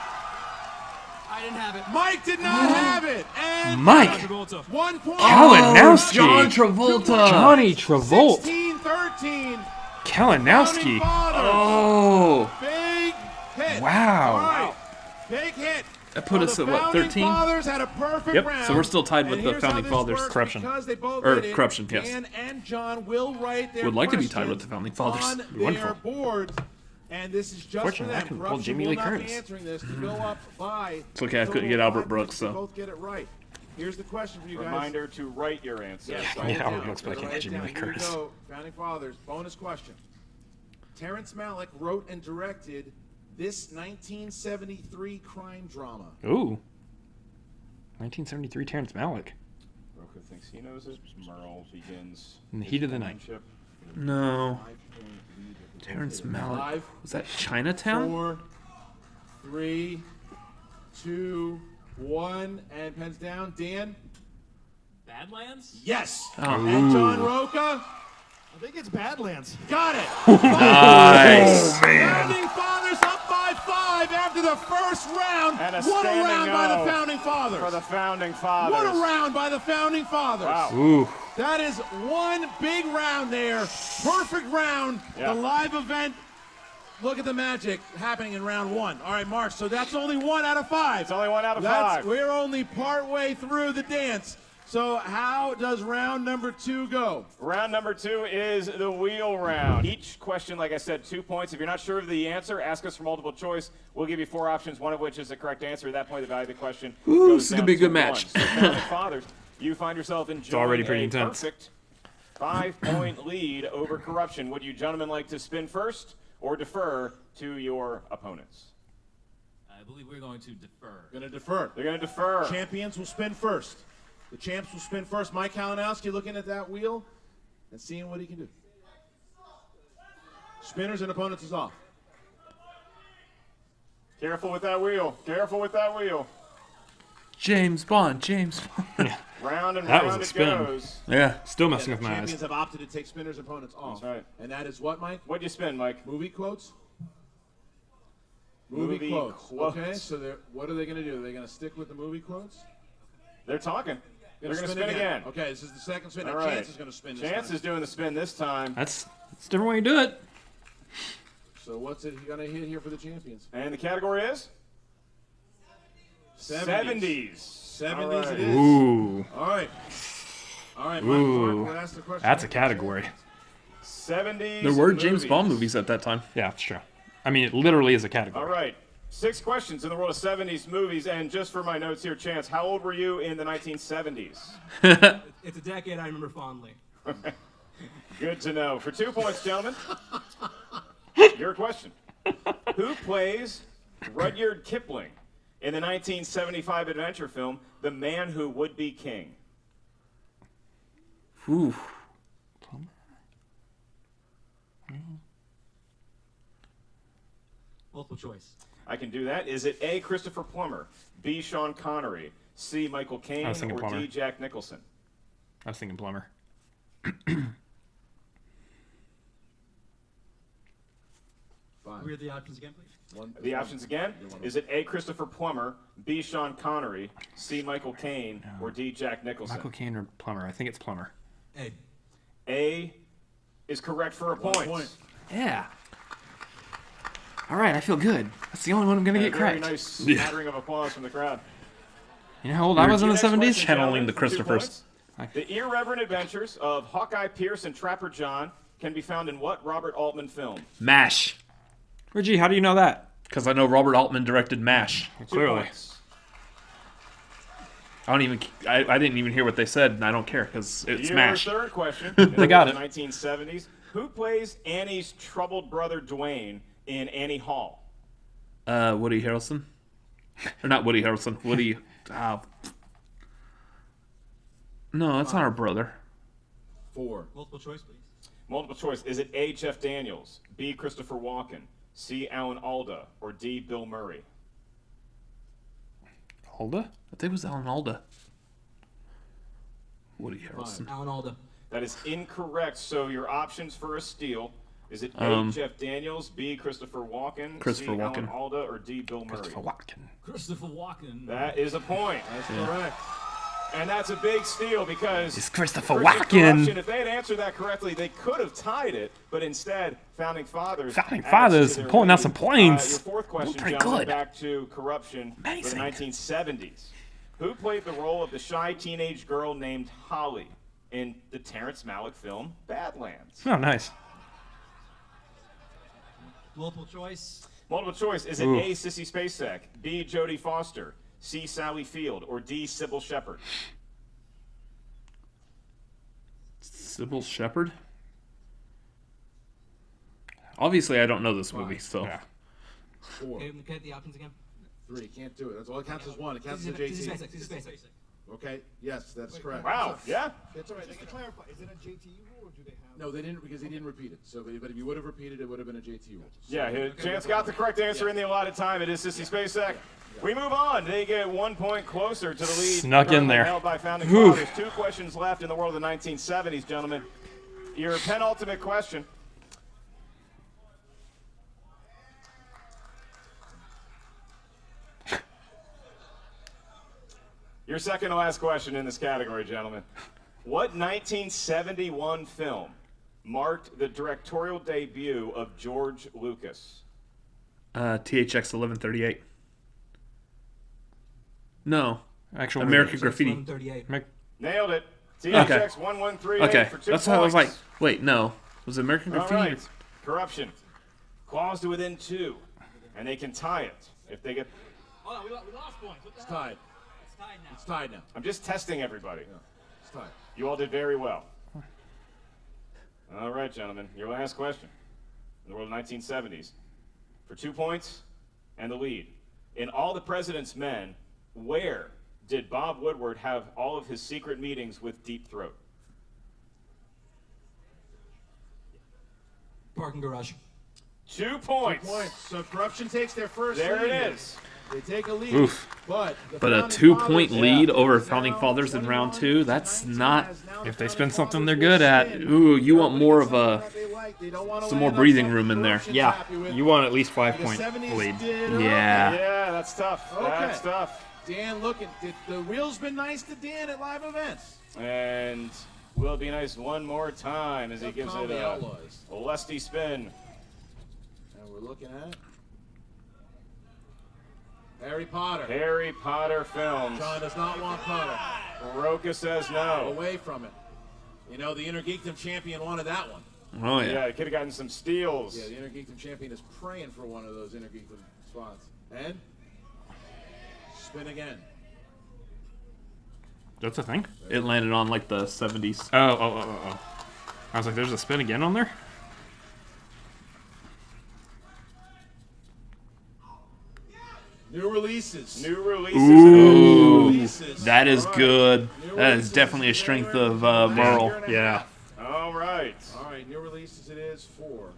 I didn't have it. Mike did not have it. And Mike. John Travolta. 1 point. Kalinowski. John Travolta. Johnny Travolta. 16-13. Kalinowski. Fathers. Oh. Big hit. Wow. All right. Big hit. That put us at what, 13? Fathers had a perfect Yep. round. So we're still tied with And the here's how Founding this Fathers. works, Corruption. because they both Or did it, Corruption, yes. Dan and John will write their Would like to be tied questions with the Founding Fathers. on It'd be their wonderful. boards, and this is just for Fortunately, I them. can pull Corruption Jamie will Lee not be Curtis. answering this to go up by. It's okay, I couldn't get Albert Brooks, so. Both get it right. Here's the question for you guys. Reminder to write your answer. Yes, Yeah, write it Albert down. Brooks, but I can't Write get it Jamie down. Lee Here we Curtis. go. Founding Fathers. Bonus question. Terrence Malick wrote and directed this 1973 crime drama. Ooh. 1973 Terrence Malick. Roka thinks he knows it. Murrell begins. In the heat of the night. No. Terrence Malick. 5, Was that Chinatown? 4, 3, 2, 1, and pens down. Dan? Badlands? Yes. Oh. And John Roca? I think it's Badlands. Got it. Nice. Founding Fathers up by 5 after the first round. And a What a standing round by the O Founding Fathers. For the Founding Fathers. What a round by the Founding Fathers. Wow. Ooh. That is one big round there. Perfect round. Yeah. The live event. Look at the magic happening in round 1. All right, Mark, so that's only 1 out of 5. It's only 1 out of 5. We're only part way through the dance. So how does round number 2 go? Round number 2 is the wheel round. Each question, like I said, 2 points. If you're not sure of the answer, ask us for multiple choice. We'll give you 4 options, one of which is the correct answer. At that point, the value of the question Ooh, goes this is down gonna be a to good 1. match. So, Founding Fathers, you find yourself enjoying already pretty a intense. perfect 5-point lead over Corruption. Would you gentlemen like to spin first or defer to your opponents? I believe we're going to defer. Going to defer. They're going to defer. Champions will spin first. The champs will spin first. Mike Kalinowski looking at that wheel and seeing what he can do. Spinners and opponents is off. Careful with that wheel. Careful with that wheel. James Bond. Round and That was round a it spin. goes. Yeah. Still messing The with my eyes. champions have opted to take spinners and opponents off. That's right. And that is what, Mike? What'd you spin, Mike? Movie quotes? Movie quotes. quotes. Okay, so what are they going to do? Are they going to stick with the movie quotes? They're talking. They're going to spin again. Okay, this is the second spin. All Now right. Chance is going to spin this Chance time. is doing the spin this time. That's a different way to do it. So what's it going to hit here for the champions? And the category is? 70s. 70s it is. Ooh. All right. All right, Ooh. Mike, we'll ask the question. That's a category. 70s There were James movies. Bond movies at that time. Yeah, that's true. I mean, it literally is a category. All right. 6 questions in the world of 70s movies. And just for my notes here, Chance, how old were you in the 1970s? It's a decade I remember fondly. Good to know. For 2 points, gentlemen, your question. Who plays Rudyard Kipling in the 1975 adventure film, The Man Who Would Be King? Ooh. Multiple choice. I can do that. Is it A, Christopher Plummer, B, Sean Connery, C, Michael Caine, I was thinking or Plummer. D, Jack Nicholson? I was thinking Plummer. Read the options again, please. The options again. Is it A, Christopher Plummer, B, Sean Connery, C, Michael Caine, or D, Jack Nicholson? Michael Caine or Plummer? I think it's Plummer. A. A is correct for a point. Yeah. All right, I feel good. That's the only one I'm going to And get a very correct. nice smattering of applause from the crowd. You know how old I was in the Next 70s? question, Channeling the gentlemen, for 2 Christophers. points. The irreverent adventures of Hawkeye Pierce and Trapper John can be found in what Robert Altman film? MASH. Reggie, how do you know that? Because I know Robert Altman directed MASH. 2 Clearly. points. I didn't even hear what they said, and I don't care because it's Your MASH. third question. They got in it. the 1970s. Who plays Annie's troubled brother Dwayne in Annie Hall? Woody Harrelson. Or not Woody Harrelson. Woody. No, that's not our brother. 4. Multiple choice, please. Multiple choice. Is it A, Jeff Daniels, B, Christopher Walken, C, Alan Alda, or D, Bill Murray? Alda? I think it was Alan Alda. Woody Harrelson. Alan Alda. That is incorrect. So your options for a steal. Is it A, Jeff Daniels, B, Christopher Walken, Christopher C, Alan Walken. Alda, or D, Bill Murray? Christopher Walken. Christopher Walken. That is a point. That's correct. And that's a big steal because It's Christopher Corruption, Walken. if they had answered that correctly, they could have tied it, but instead, Founding Fathers Fathers adds to their pulling out lead. some points. Your fourth question, Doing pretty gentlemen, good. back to Corruption for the 1970s. Who played the role of the shy teenage girl named Holly in the Terrence Malick film Badlands? Oh, nice. Multiple choice. Multiple choice. Is it Ooh. A, Sissy Spacek, B, Jodie Foster, C, Sally Field, or D, Sybil Shepherd? Sybil Shepherd? Obviously, I don't know this movie, so. Yeah. 4. Okay, can I have the options again? 3. Can't do it. That's all it counts as 1. It counts as a This is JT. basic. This is basic. Okay. Yes, that's correct. Wow. Yeah. That's all right. Just to clarify, is it a JTE rule or do they have? No, they didn't because he didn't repeat it. So, but if you would have repeated, it would have been a JT rule. So, Yeah, Chance got the correct answer in the allotted time. It is Sissy Spacek. We move on. They get 1 point closer to the lead. Snuck in currently there. Held by Founding Whew. Fathers. 2 questions left in the world of the 1970s, gentlemen. Your penultimate question. Your second to last question in this category, gentlemen. What 1971 film marked the directorial debut of George Lucas? THX 1138. No. Actual American movie. Graffiti. 1138. Nailed it. Okay. THX 1138 Okay. for 2 That's points. why I was like, wait, no. Was it American All Graffiti? right. Corruption. Clause to within 2. And they can tie it if they get... Hold on, we lost points. What the It's hell? tied. It's tied now. It's tied now. I'm just testing everybody. It's tied. You all did very well. All right, gentlemen. Your last question. In the world of 1970s. For 2 points and the lead. In All the President's Men, where did Bob Woodward have all of his secret meetings with Deep Throat? Parking garage. 2 points. 2 points. So Corruption takes their first There lead. it is. They take a lead. Oof. But a Founding 2-point Fathers lead is over now Founding Fathers in round 2, 21 that's to 19 not... as now If the they spend Founding something Fathers they're good will at. spin. Ooh, you want more of Something a... that they like. They don't wanna some more land on breathing something room in there. Corruption's Yeah. happy with. You want at least 5 The point 70s lead. did Yeah. Yeah, that's tough. Okay. That's tough. Dan, looking. The wheel's been nice to Dan at live events. And will it be nice one more time as he They'll gives call it the a Outlaws. lusty spin. And we're looking at Harry Potter. Harry Potter films. John does not want Potter. Roca says no. Away from it. You know, the Inner Geekdom champion wanted that one. Oh, yeah. Yeah, he could have gotten some steals. Yeah, the Inner Geekdom champion is praying for one of those Inner Geekdom spots. And spin again. That's a thing? It landed on, like, the 70s. Oh. I was like, there's a spin again on there? New releases. New releases. Ooh, releases. that is All right. good. New That is releases definitely a in strength January. of Next Murrell. year and a Yeah. half. All right. All right, new releases it is for.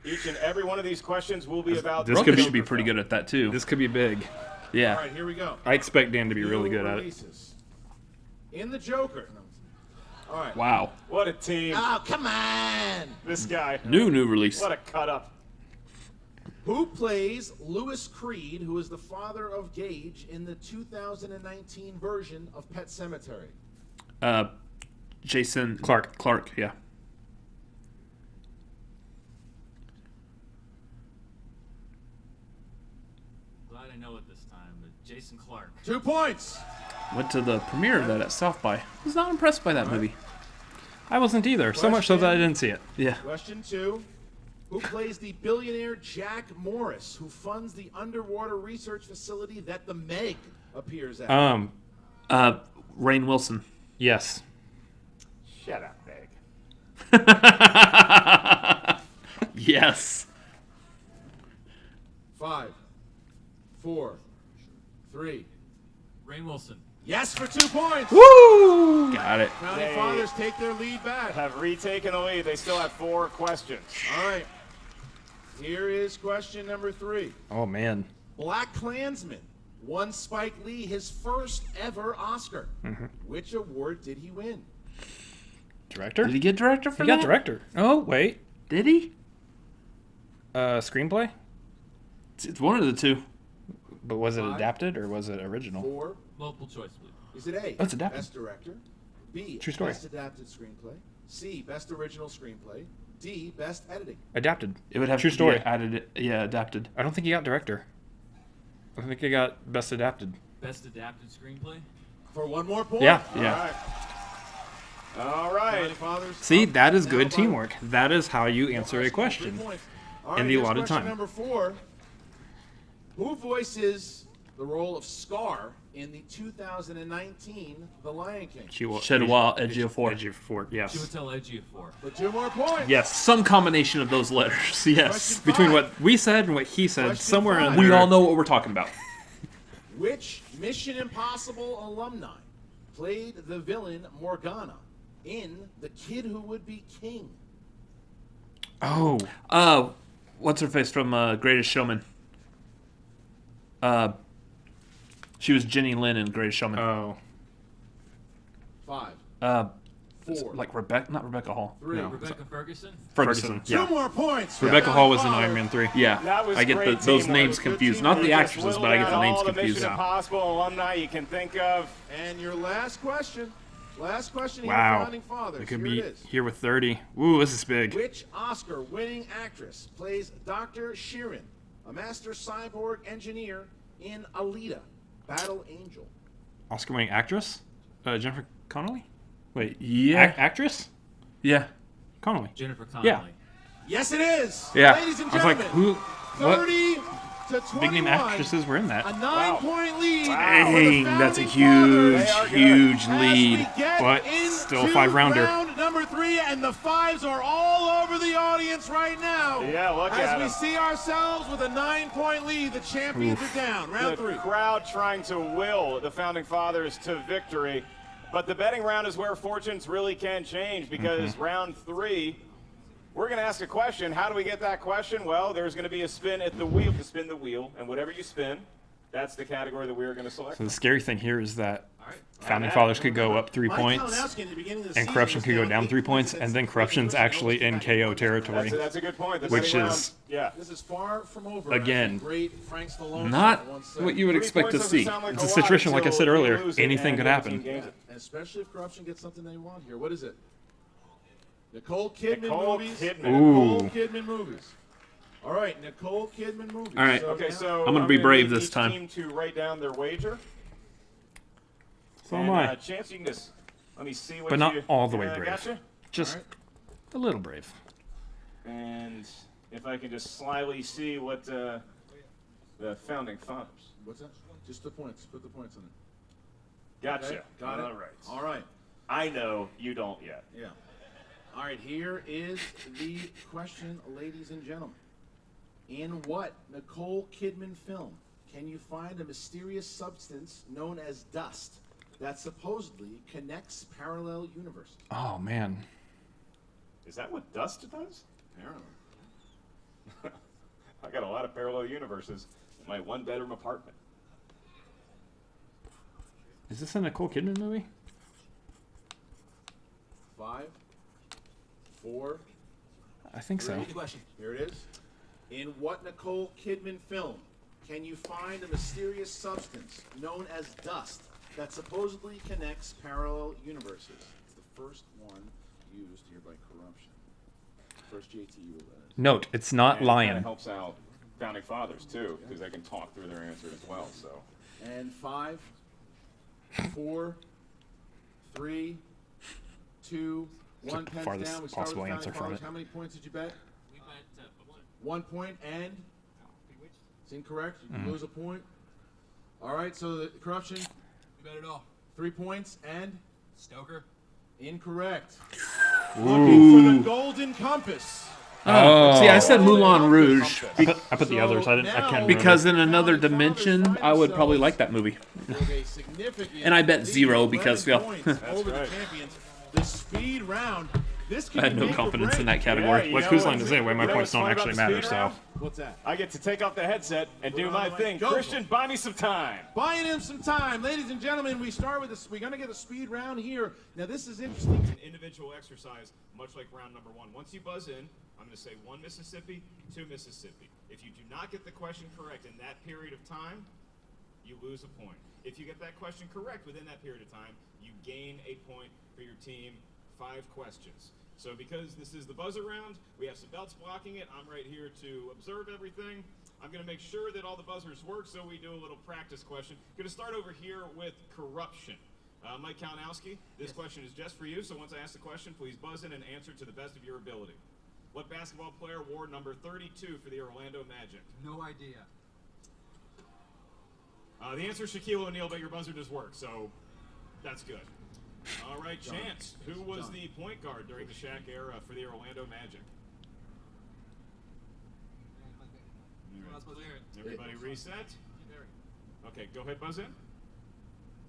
Each and every one of these questions will be about. This Roca could be- should be pretty good at that, too. This could be big. Yeah. All right, here we go. I expect Dan to be really New good at it. releases. In the Joker. All right. Wow. What a team. Oh, come on. This guy. New release. What a cut up. Who plays Louis Creed, who is the father of Gage, in the 2019 version of Pet Sematary? Jason... Clark, yeah. Glad I know it this time, but Jason Clark. 2 points. Went to the premiere of that at South by. Was not impressed by that movie. I wasn't either. So much so that I didn't see it. Yeah. Question 2. Who plays the billionaire Jack Morris, who funds the underwater research facility that the Meg appears at? Rainn Wilson. Yes. Shut up, Meg. Yes. 5, 4, 3. Rainn Wilson. Yes, for 2 points. Woo! Got it. Founding Fathers take their lead back. Have retaken the lead. They still have 4 questions. All right. Here is question number 3. Oh, man. Black Klansman won Spike Lee his first ever Oscar. Mm-hmm. Which award did he win? Director? Did he get director for He that? got director. Oh, wait. Did he? Screenplay? It's one of the two. But was it 5, adapted or was it original? 4, Multiple choice, please. Is it A, That's adapted. Best Director, B, True story. Best Adapted Screenplay, C, Best Original Screenplay, D, Best Editing? Adapted. It would have True to story. be added. Yeah, adapted. I don't think he got director. I think he got best adapted. Best adapted screenplay? For one more point? Yeah. Yeah. All right. Founding Fathers See, up that is now good by teamwork. That is how you answer a 3 question points. All right, in the here's allotted question time. number 4. Who voices the role of Scar in the 2019 The Lion King? Chiwetel Ejiofor. Ejiofor, yes. Chiwetel Ejiofor. For 2 more points. Yes, some combination of those letters. Yes. Between what we said and what he said, Question somewhere in 5. there. We all know what we're talking about. Which Mission Impossible alumni played the villain Morgana in The Kid Who Would Be King? Oh. What's her face from Greatest Showman? She was Jenny Lynn in Greatest Showman. Oh. 5. 4. Like not Rebecca Hall. 3. No. Rebecca Ferguson? Ferguson. 2 Yeah. more points. Rebecca Hall was in Iron Man 3. Yeah, That was I get great those teamwork. names confused. Not the You just actresses, but I get the whittled names out all the confused. Mission Impossible alumni you can think of. And your last question. Last question here, Wow. Founding Fathers. We could Here be it is. here with 30. Ooh, this is big. Which Oscar-winning actress plays Dr. Sheeran, a master cyborg engineer in Alita, Battle Angel? Oscar-winning actress? Jennifer Connelly? Wait, Yeah. actress? Yeah. Connelly. Jennifer Connelly. Yeah. Yes, it is. Yeah. Ladies and I was like, gentlemen, who? What 30 to 21. big name actresses were in that? A 9-point lead. Dang, that's a for the Founding huge, Fathers. huge As we lead. get But into still a 5-rounder. Round number 3, and the 5s are all over the audience right now. Yeah, look As at we 'em. see ourselves with a 9-point lead, the champions are down. Round The 3. crowd trying to will the Founding Fathers to victory. But the betting round is where fortunes really can change because round 3, we're going to ask a question. How do we get that question? Well, there's going to be a spin at the wheel to spin the wheel, and whatever you spin, that's the category that we're going to select. So the scary thing here is that Founding Matt. Fathers could go up 3 Mike points, Kalinowski at the beginning of the and season Corruption was could go down down 8 3 points, points and then Corruption's actually in KO territory. That's a good point. The Which betting is- round, yeah. This is far from over. Again, as the great Frank Stallone Not once said. what you would 3 expect to points doesn't see. sound like It's a lot situation, like I until said you earlier, lose it anything and could the other happen. team gains it. And especially if Corruption gets something they want here. What is it? Nicole Kidman Nicole movies. Kidman. Nicole Ooh. Kidman movies. All right, Nicole Kidman movies. All right. Okay, now- so I'm gonna be brave need this each time. team to write down their wager. So and, am I. Chance, you can just let me see what But not you, all the way brave. Gotcha. Just a little brave. And if I can just slyly see what the Founding Fathers. What's that? Just the points. Put the points on it. Gotcha. Okay, got it. All right. All right. I know you don't yet. Yeah. All right, here is the question, ladies and gentlemen. In what Nicole Kidman film can you find a mysterious substance known as dust that supposedly connects parallel universes? Oh, man. Is that what dust does? Apparently. I got a lot of parallel universes in my 1-bedroom apartment. Is this a Nicole Kidman movie? 5, 4. I think so. Here it is. In what Nicole Kidman film can you find a mysterious substance known as dust that supposedly connects parallel universes? It's the first one used here by Korruption. First JTU will Note, it's not And It Lion. kinda helps out Founding Fathers, too, because they can talk through their answer as well, so. And 5, 4, 3, 2, 1. the Pens farthest down. We start with possible Founding answer from Fathers. it. How many points did you bet? We bet 1 point and? It's incorrect. You Mm-hmm. lose a point. All right, so the Corruption, We bet it all. 3 points and? Stoker. Incorrect. Looking for the golden compass. Oh. See, I said Moulin Rouge I put the others. I can't remember. because in another dimension, I would probably like that movie. With a significant And I bet lead, 0 11 because, yeah. points over the champions. The speed round. This could I had be no make or confidence in break. that category. Yeah, Like, know whose what- line is it? Where my you know points what's don't fun about actually the matter, speed so. round? What's that? I get to take off the headset and do my thing. Go for Christian, buy me some time. Buying him some time, ladies and gentlemen. We start with this. We're going to get a speed round here. Now, this is interesting. It's an individual exercise, much like round number 1. Once you buzz in, I'm going to say 1 Mississippi, 2 Mississippi. If you do not get the question correct in that period of time, you lose a point. If you get that question correct within that period of time, you gain a point for your team. 5 questions. So because this is the buzzer round, we have some belts blocking it. I'm right here to observe everything. I'm going to make sure that all the buzzers work, so we do a little practice question. Going to start over here with corruption. Mike Kalinowski, this question is just for you, so once I ask the question, please buzz in and answer to the best of your ability. What basketball player wore number 32 for the Orlando Magic? No idea. The answer is Shaquille O'Neal, but your buzzer does work, so that's good. All right, Chance, who was the point guard during the Shaq era for the Orlando Magic? Everybody reset? Okay, go ahead, buzz in.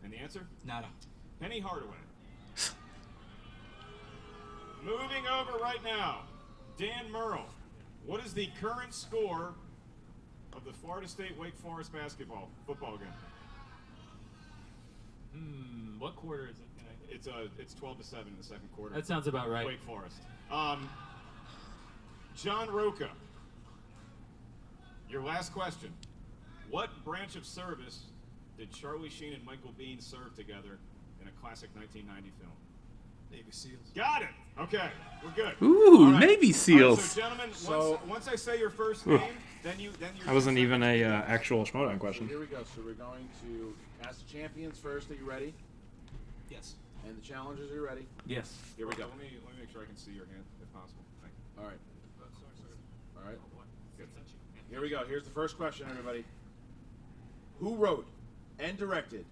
And the answer? Nada. Penny Hardaway. Moving over right now, Dan Murrell. What is the current score of the Florida State Wake Forest football game? What quarter is it? It's 12-7 in the second quarter. That sounds about right. Wake Forest. John Roca. Your last question. What branch of service did Charlie Sheen and Michael Biehn serve together in a classic 1990 film? Navy SEALs. Got it. Okay, we're good. Ooh, All right. Navy SEALs. All right, so gentlemen, once I say your first name, then you. That wasn't even a actual Schmoedown question. So here we go. So we're going to ask the champions first. Are you ready? Yes. And the challengers, are you ready? Yes. Here we go. Let me make sure I can see your hand, if possible. Thank you. All right. All right. Good. Here we go. Here's the first question, everybody. Who wrote and directed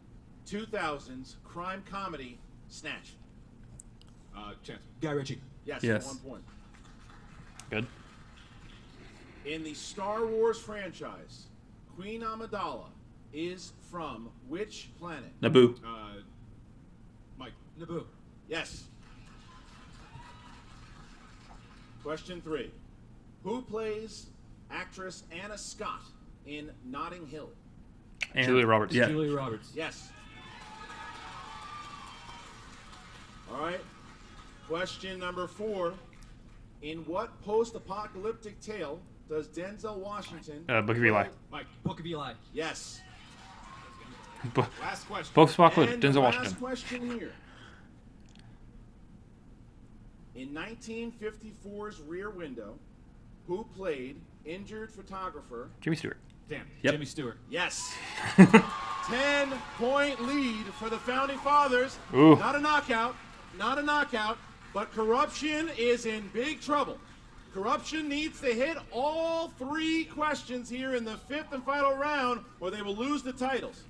2000's crime comedy Snatch? Chance. Guy Ritchie. Yes. Yes. 1 point. Good. In the Star Wars franchise, Queen Amidala is from which planet? Naboo. Mike. Naboo. Yes. Question 3. Who plays actress Anna Scott in Notting Hill? And Julia Roberts. Yeah. Julia Roberts. Yes. All right. Question number 4. In what post-apocalyptic tale does Denzel Washington... Book of Eli. Mike. Book of Eli. Yes. Last question. Post-apocalyptic. And Denzel the Washington. last question here. In 1954's Rear Window, who played injured photographer... Jimmy Stewart. Dan. Yep. Jimmy Stewart. Yes. 10-point lead for the Founding Fathers. Ooh. Not a knockout. Not a knockout. But Korruption is in big trouble. Korruption needs to hit all 3 questions here in the 5th and final round, or they will lose the titles.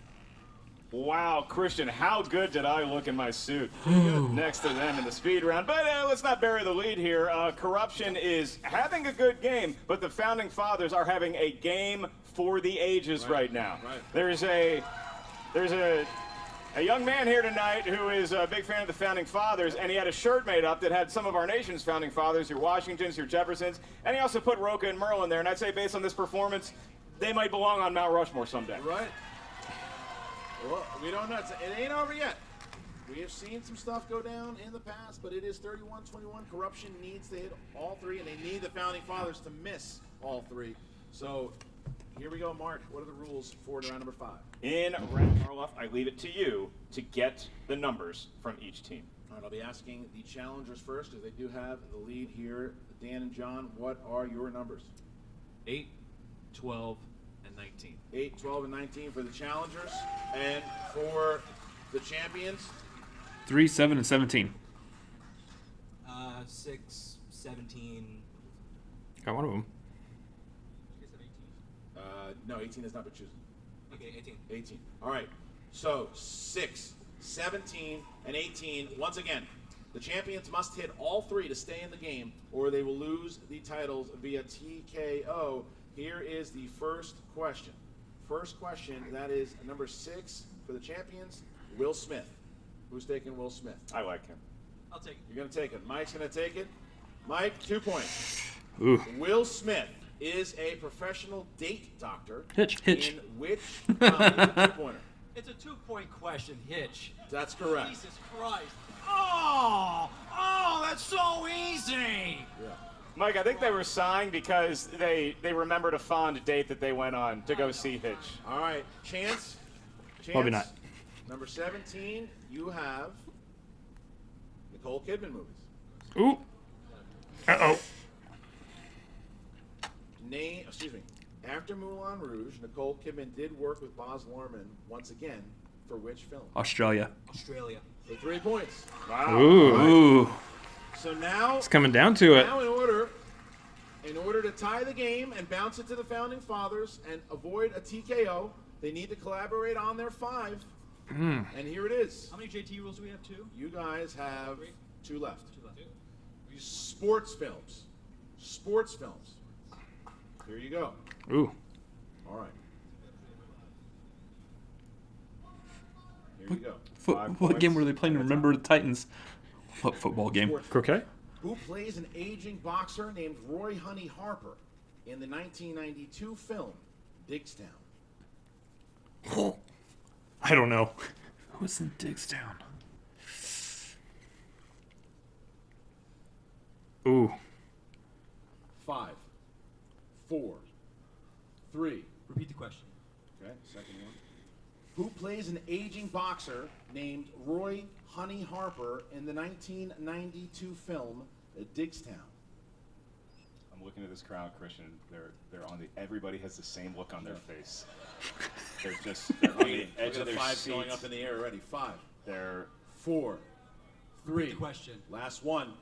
Wow, Christian, how good did I look in my suit next to them in the speed round? But let's not bury the lead here. Korruption is having a good game, but the Founding Fathers are having a game for the ages right now. Right. There's a young man here tonight who is a big fan of the Founding Fathers, and he had a shirt made up that had some of our nation's Founding Fathers, your Washingtons, your Jeffersons, and he also put Roca and Murrell in there, and I'd say based on this performance, they might belong on Mount Rushmore someday. Right. Well, we don't know. It ain't over yet. We have seen some stuff go down in the past, but it is 31-21. Korruption needs to hit all 3, and they need the Founding Fathers to miss all 3. So here we go, Mark. What are the rules for round number 5? In round Marloff, I leave it to you to get the numbers from each team. All right, I'll be asking the challengers first, because they do have the lead here. Dan and John, what are your numbers? 8, 12, and 19. 8, 12, and 19 for the challengers. And for the champions? 3, 7, and 17. 6, 17. Got one of them. No, 18 is not but choosing. Okay, 18. 18. All right. So 6, 17, and 18. Once again, the champions must hit all 3 to stay in the game, or they will lose the titles via TKO. Here is the first question. First question, that is number 6 for the champions, Will Smith. Who's taking Will Smith? I like him. I'll take it. You're going to take it. Mike's going to take it. Mike, 2 points. Ooh. Will Smith is a professional date doctor. Hitch. In which comedy? 2-pointer. It's a 2-point question, Hitch. That's correct. Jesus Christ. Oh, that's so easy. Yeah. Mike, I think they were sighing because they remembered a fond date that they went on to go see Hitch. All right. Chance? Probably not. Number 17, you have Nicole Kidman movies. Ooh. Uh-oh. After Moulin Rouge, Nicole Kidman did work with Baz Luhrmann once again for which film? Australia. Australia. For 3 points. Wow. Ooh. Right. So now it's coming down to it. Now in order to tie the game and bounce it to the Founding Fathers and avoid a TKO, they need to collaborate on their 5. And here it is. How many JT rules do we have? 2? You guys have 2 left. Sports films. Sports films. Here you go. Ooh. All right. Here you go. What game were they playing? Remember the Titans? What football game? Croquet? Who plays an aging boxer named Roy Honey Harper in the 1992 film Diggstown? I don't know. Who's in Diggstown? Ooh. 5, 4, 3. Repeat the question. Okay, second one. Who plays an aging boxer named Roy Honey Harper in the 1992 film Diggstown? I'm looking at this crowd, Christian. They're on the. Everybody has the same look on their face. They're on the edge of their 5 seats. going up in the air already. 5. They're 4, 3. Repeat the question. Last one.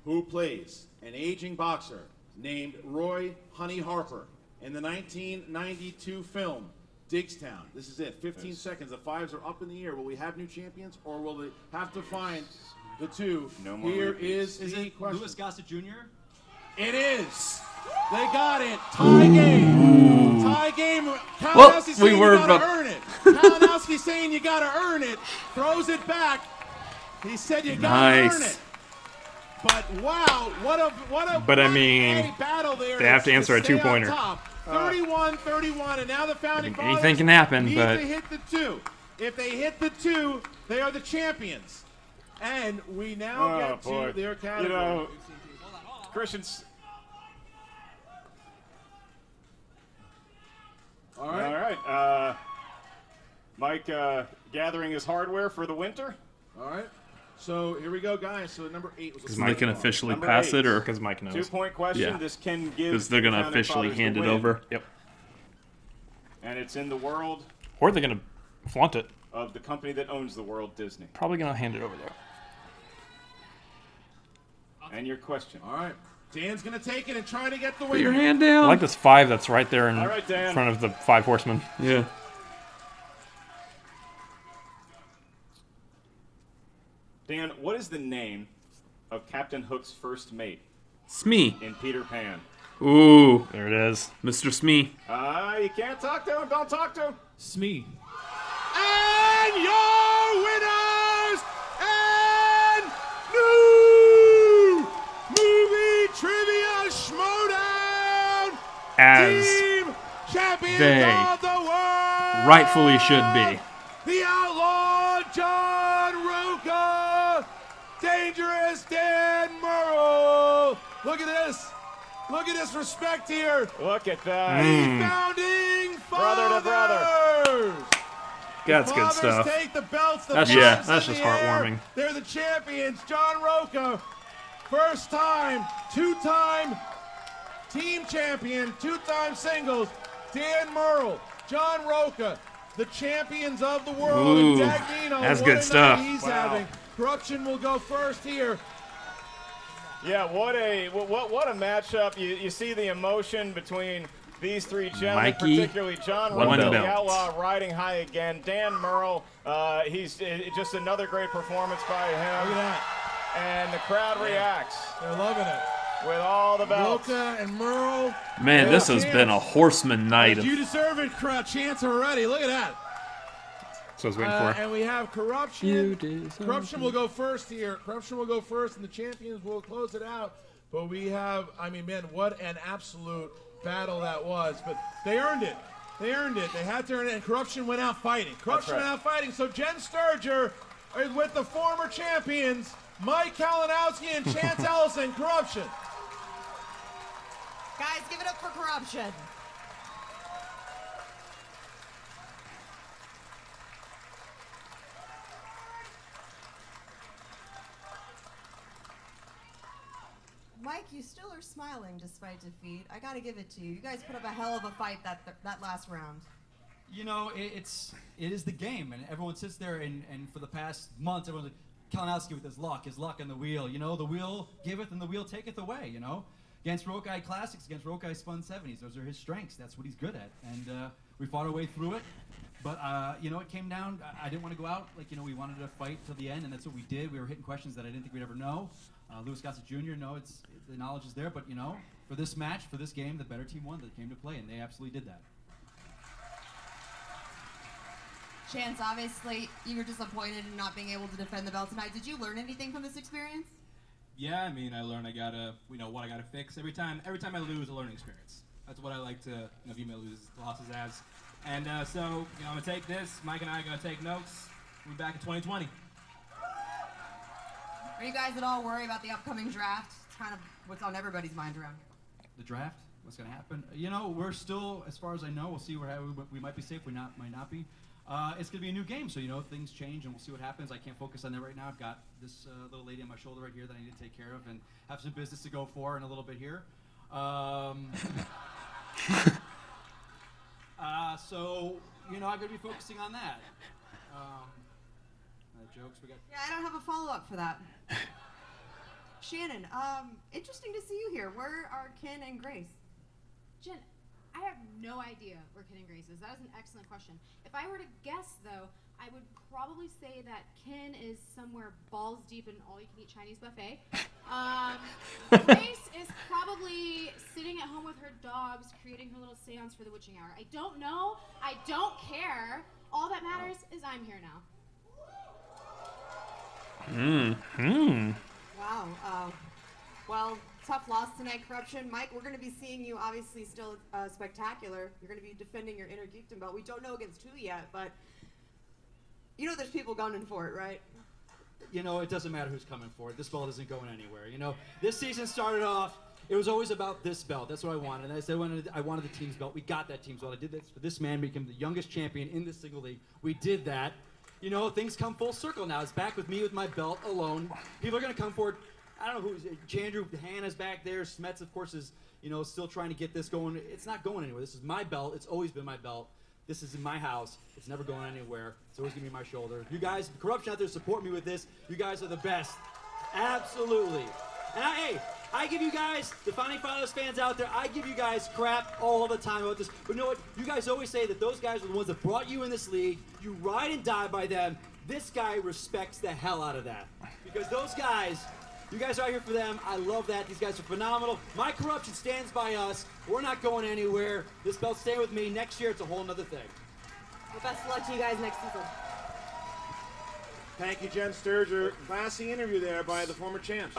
Who plays an aging boxer named Roy Honey Harper in the 1992 film Diggstown? This is it. 15 seconds. The 5s are up in the air. Will we have new champions, or will they have to find the 2? No more Here repeats. is the it question. Louis Gossett Jr.? It is. They got it. Tie game. Tie game. Kalinowski's saying you gotta earn it. Kalinowski's saying you gotta earn it. Throws it back. He said you gotta earn it. But wow, what a But I mean, battle there. they have to answer a 2-pointer. 31-31, and now the Founding Fathers anything can happen, need but to hit the 2. If they hit the 2, they are the champions. And we now get to their category. You know, Christian's. All right. All right. Mike gathering his hardware for the winter. All right. So here we go, guys. So number 8 was. Because Mike can officially Number pass 8. it, or because Mike knows. 2-point question. Yeah. This can give. Because they're gonna Founding officially Fathers hand the it win. over. Yep. And it's in the world Or they're gonna flaunt it. of the company that owns the world, Disney. Probably gonna hand it over there. And your question. All right. Dan's going to take it and try to get the win. Put your hand down. I like this 5 that's right there in All right, Dan. front of the 5 horsemen. Yeah. Dan, what is the name of Captain Hook's first mate Smee. in Peter Pan? Ooh. There it is. Mr. Smee. You can't talk to him. Don't talk to him. Smee. And your winners and new movie trivia Schmoedown As team champions they of the world. rightfully should be. The outlaw John Roca, dangerous Dan Murrell. Look at this. Look at this respect here. Look at that. The Founding Brother to Fathers. That's good Fathers stuff. take the belts, the That's flags that's in just the air. heartwarming. They're the champions. John Roca, first time, 2-time team champion, 2-time singles. Dan Murrell, John Roca, the champions of the world. Ooh, and Dagnino, that's what good a stuff. night he's Wow. having. Korruption will go first here. Yeah, what a matchup. You see the emotion between these 3 gentlemen, Mikey, particularly John one Roca, the belt. outlaw, riding high again. Dan Murrell, he's just another great performance by him. Look at that. And the crowd reacts They're loving it. with all the belts. Roca and Murrell. Man, this has been a horseman night. You deserve it, chance already. Look at that. That's what I was waiting for. And we have Korruption. Korruption will go first here. Korruption will go first, and the champions will close it out. But we have, I mean, man, what an absolute battle that was. But they earned it. They earned it. They had to earn it, and Korruption went out fighting. Korruption went out fighting. So Jen Sturger is with the former champions, Mike Kalinowski and Chance Ellison. Korruption. Guys, give it up for Korruption. Mike, you still are smiling despite defeat. I gotta give it to you. You guys put up a hell of a fight that last round. You know, it is the game, and everyone sits there and for the past months, everyone's like, Kalinowski with his luck on the wheel. You know, the wheel giveth and the wheel taketh away, you know? Against Rokai Classics, against Rokai Spun 70s, those are his strengths. That's what he's good at. And we fought our way through it. But, you know, it came down, I didn't want to go out. Like, you know, we wanted to fight till the end, and that's what we did. We were hitting questions that I didn't think we'd ever know. Louis Gossett Jr., the knowledge is there. But, you know, for this match, for this game, the better team won that came to play, and they absolutely did that. Chance, obviously, you were disappointed in not being able to defend the belt tonight. Did you learn anything from this experience? Yeah, I mean, I learned I gotta, what I gotta fix. Every time I lose, a learning experience. That's what I like to, view my losses as. And so, I'm gonna take this. Mike and I are gonna take notes. We'll be back in 2020. Are you guys at all worried about the upcoming draft? It's kind of what's on everybody's mind around here. The draft? What's gonna happen? You know, we're still, as far as I know, we'll see where we might be safe, we might not be. It's going to be a new game, so, things change, and we'll see what happens. I can't focus on that right now. I've got this little lady on my shoulder right here that I need to take care of and have some business to go for in a little bit here. So, I'm going to be focusing on that. Jokes we got? Yeah, I don't have a follow-up for that. Shannon, interesting to see you here. Where are Ken and Grace? Jen, I have no idea where Ken and Grace is. That is an excellent question. If I were to guess, though, I would probably say that Ken is somewhere balls deep in all-you-can-eat Chinese buffet. Grace is probably sitting at home with her dogs, creating her little seance for the witching hour. I don't know. I don't care. All that matters is I'm here now. Wow. Well, tough loss tonight, Korruption. Mike, we're going to be seeing you, obviously, still spectacular. You're going to be defending your Inner Geekdom belt. We don't know against who yet, but there's people gunning for it, right? It doesn't matter who's coming for it. This belt isn't going anywhere. This season started off, it was always about this belt. That's what I wanted. And I said I wanted the team's belt. We got that team's belt. I did this for this man, became the youngest champion in this single league. We did that. Things come full circle now. It's back with me with my belt alone. People are going to come forward. I don't know who's Chandru Hannah's back there. Smets, of course, is still trying to get this going. It's not going anywhere. This is my belt. It's always been my belt. This is in my house. It's never going anywhere. It's always gonna be my shoulder. You guys, Korruption out there, support me with this. You guys are the best. Absolutely. And I give you guys, the Founding Fathers fans out there, I give you guys crap all the time about this. But you know what? You guys always say that those guys are the ones that brought you in this league. You ride and die by them. This guy respects the hell out of that. Because those guys, you guys are out here for them. I love that. These guys are phenomenal. My Korruption stands by us. We're not going anywhere. This belt's staying with me. Next year, it's a whole nother thing. Well, best of luck to you guys next season. Thank you, Jen Sturger. Classy interview there by the former champs.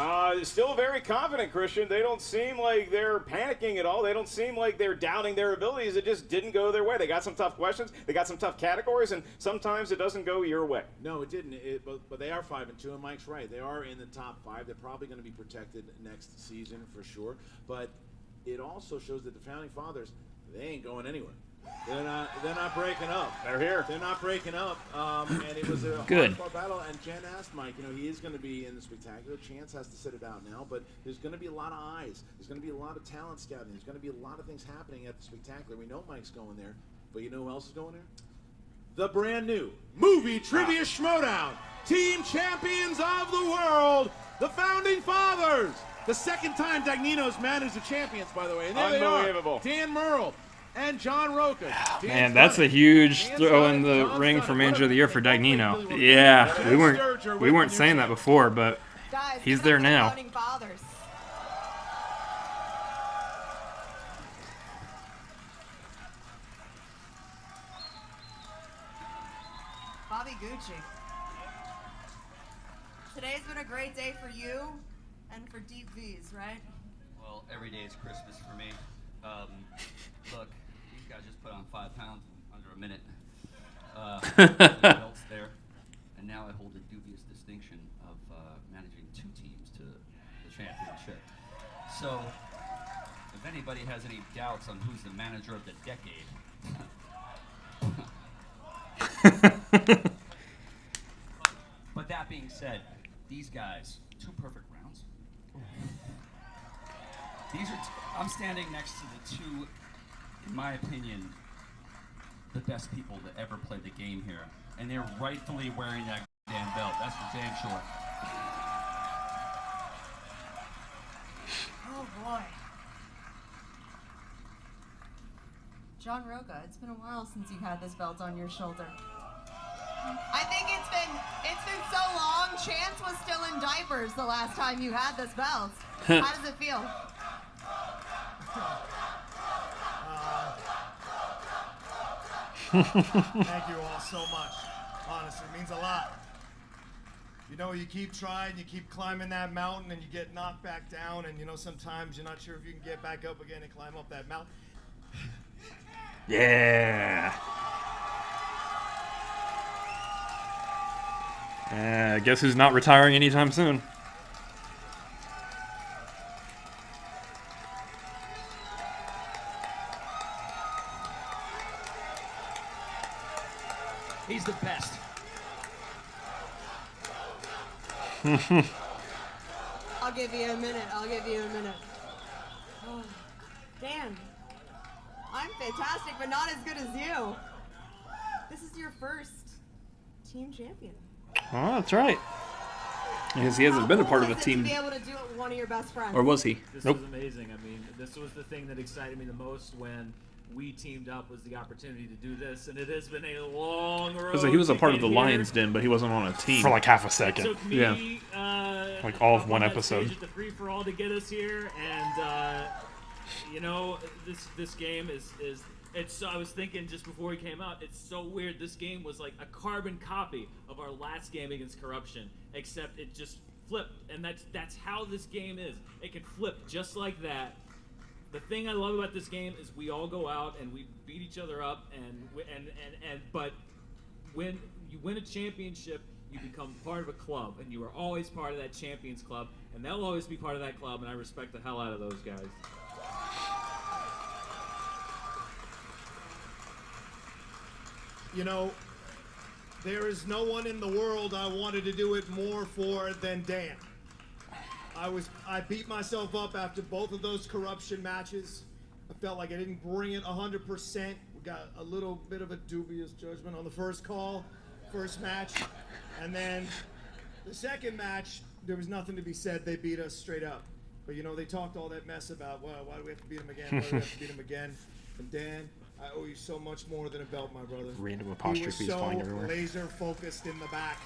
Still very confident, Christian. They don't seem like they're panicking at all. They don't seem like they're doubting their abilities. It just didn't go their way. They got some tough questions. They got some tough categories, and sometimes it doesn't go your way. No, it didn't. But they are 5-2, and Mike's right. They are in the top 5. They're probably going to be protected next season for sure. But it also shows that the Founding Fathers, they ain't going anywhere. They're not breaking up. They're here. They're not breaking up. And it was a hardcore battle. And Jen asked Mike, he is going to be in the spectacular. Chance has to sit it out now, but there's going to be a lot of eyes. There's going to be a lot of talent scouting. There's going to be a lot of things happening at the spectacular. We know Mike's going there, but you know who else is going there? The brand new movie trivia Schmoedown. Team champions of the world, the Founding Fathers. The second time Dagnino's managed the champions, by the way. And there Unbelievable. They are. Dan Murrell and John Roca. Man, that's a huge throw in the ring for Manager of the Year for Dagnino. Yeah, we weren't saying that before, but Guys, he's there now. Founding Fathers. Bobby Gucci. Today's been a great day for you and for Deep V's, right? Well, every day is Christmas for me. Look, these guys just put on 5 pounds in under a minute. Belts there, and now I hold the dubious distinction of managing 2 teams to the championship. So, if anybody has any doubts on who's the manager of the decade, but that being said, these guys, 2 perfect rounds. I'm standing next to the two, in my opinion, the best people that ever played the game here. And they're rightfully wearing that damn belt. That's for damn sure. Oh boy. John Roca, it's been a while since you've had this belt on your shoulder. I think it's been so long. Chance was still in diapers the last time you had this belt. How does it feel? Thank you all so much. Honestly, it means a lot. You know, you keep trying, you keep climbing that mountain, and you get knocked back down, and you know, sometimes you're not sure if you can get back up again and climb up that mountain. Yeah. Guess who's not retiring anytime soon? He's the best. I'll give you a minute. Oh, Dan, I'm fantastic, but not as good as you. This is your first team champion. Oh, that's right. Because he hasn't been a part of a team. To be able to do it with one of your best friends. Or was he? This Nope. was amazing. I mean, this was the thing that excited me the most when we teamed up, was the opportunity to do this, and it has been a long road. He was a to part of get the here. Lions Den, but he wasn't on a team. For like half a second. It took me, like all of up one on that episode. stage at the free for all to get us here, and you know, this game is it's. I was thinking just before he came out, it's so weird. This game was like a carbon copy of our last game against Korruption, except it just flipped, and that's how this game is. It can flip just like that. The thing I love about this game is we all go out and we beat each other up, but when you win a championship, you become part of a club, and you are always part of that champions club, and they'll always be part of that club, and I respect the hell out of those guys. You know, there is no one in the world I wanted to do it more for than Dan. I beat myself up after both of those Korruption matches. I felt like I didn't bring it 100%. We got a little bit of a dubious judgment on the first match. And then the second match, there was nothing to be said. They beat us straight up. But you know, they talked all that mess about, well, why do we have to beat him again? Why do we have to beat him again? And Dan, I owe you so much more than a belt, my brother. Random apostrophes flying everywhere. He was so laser focused in the back.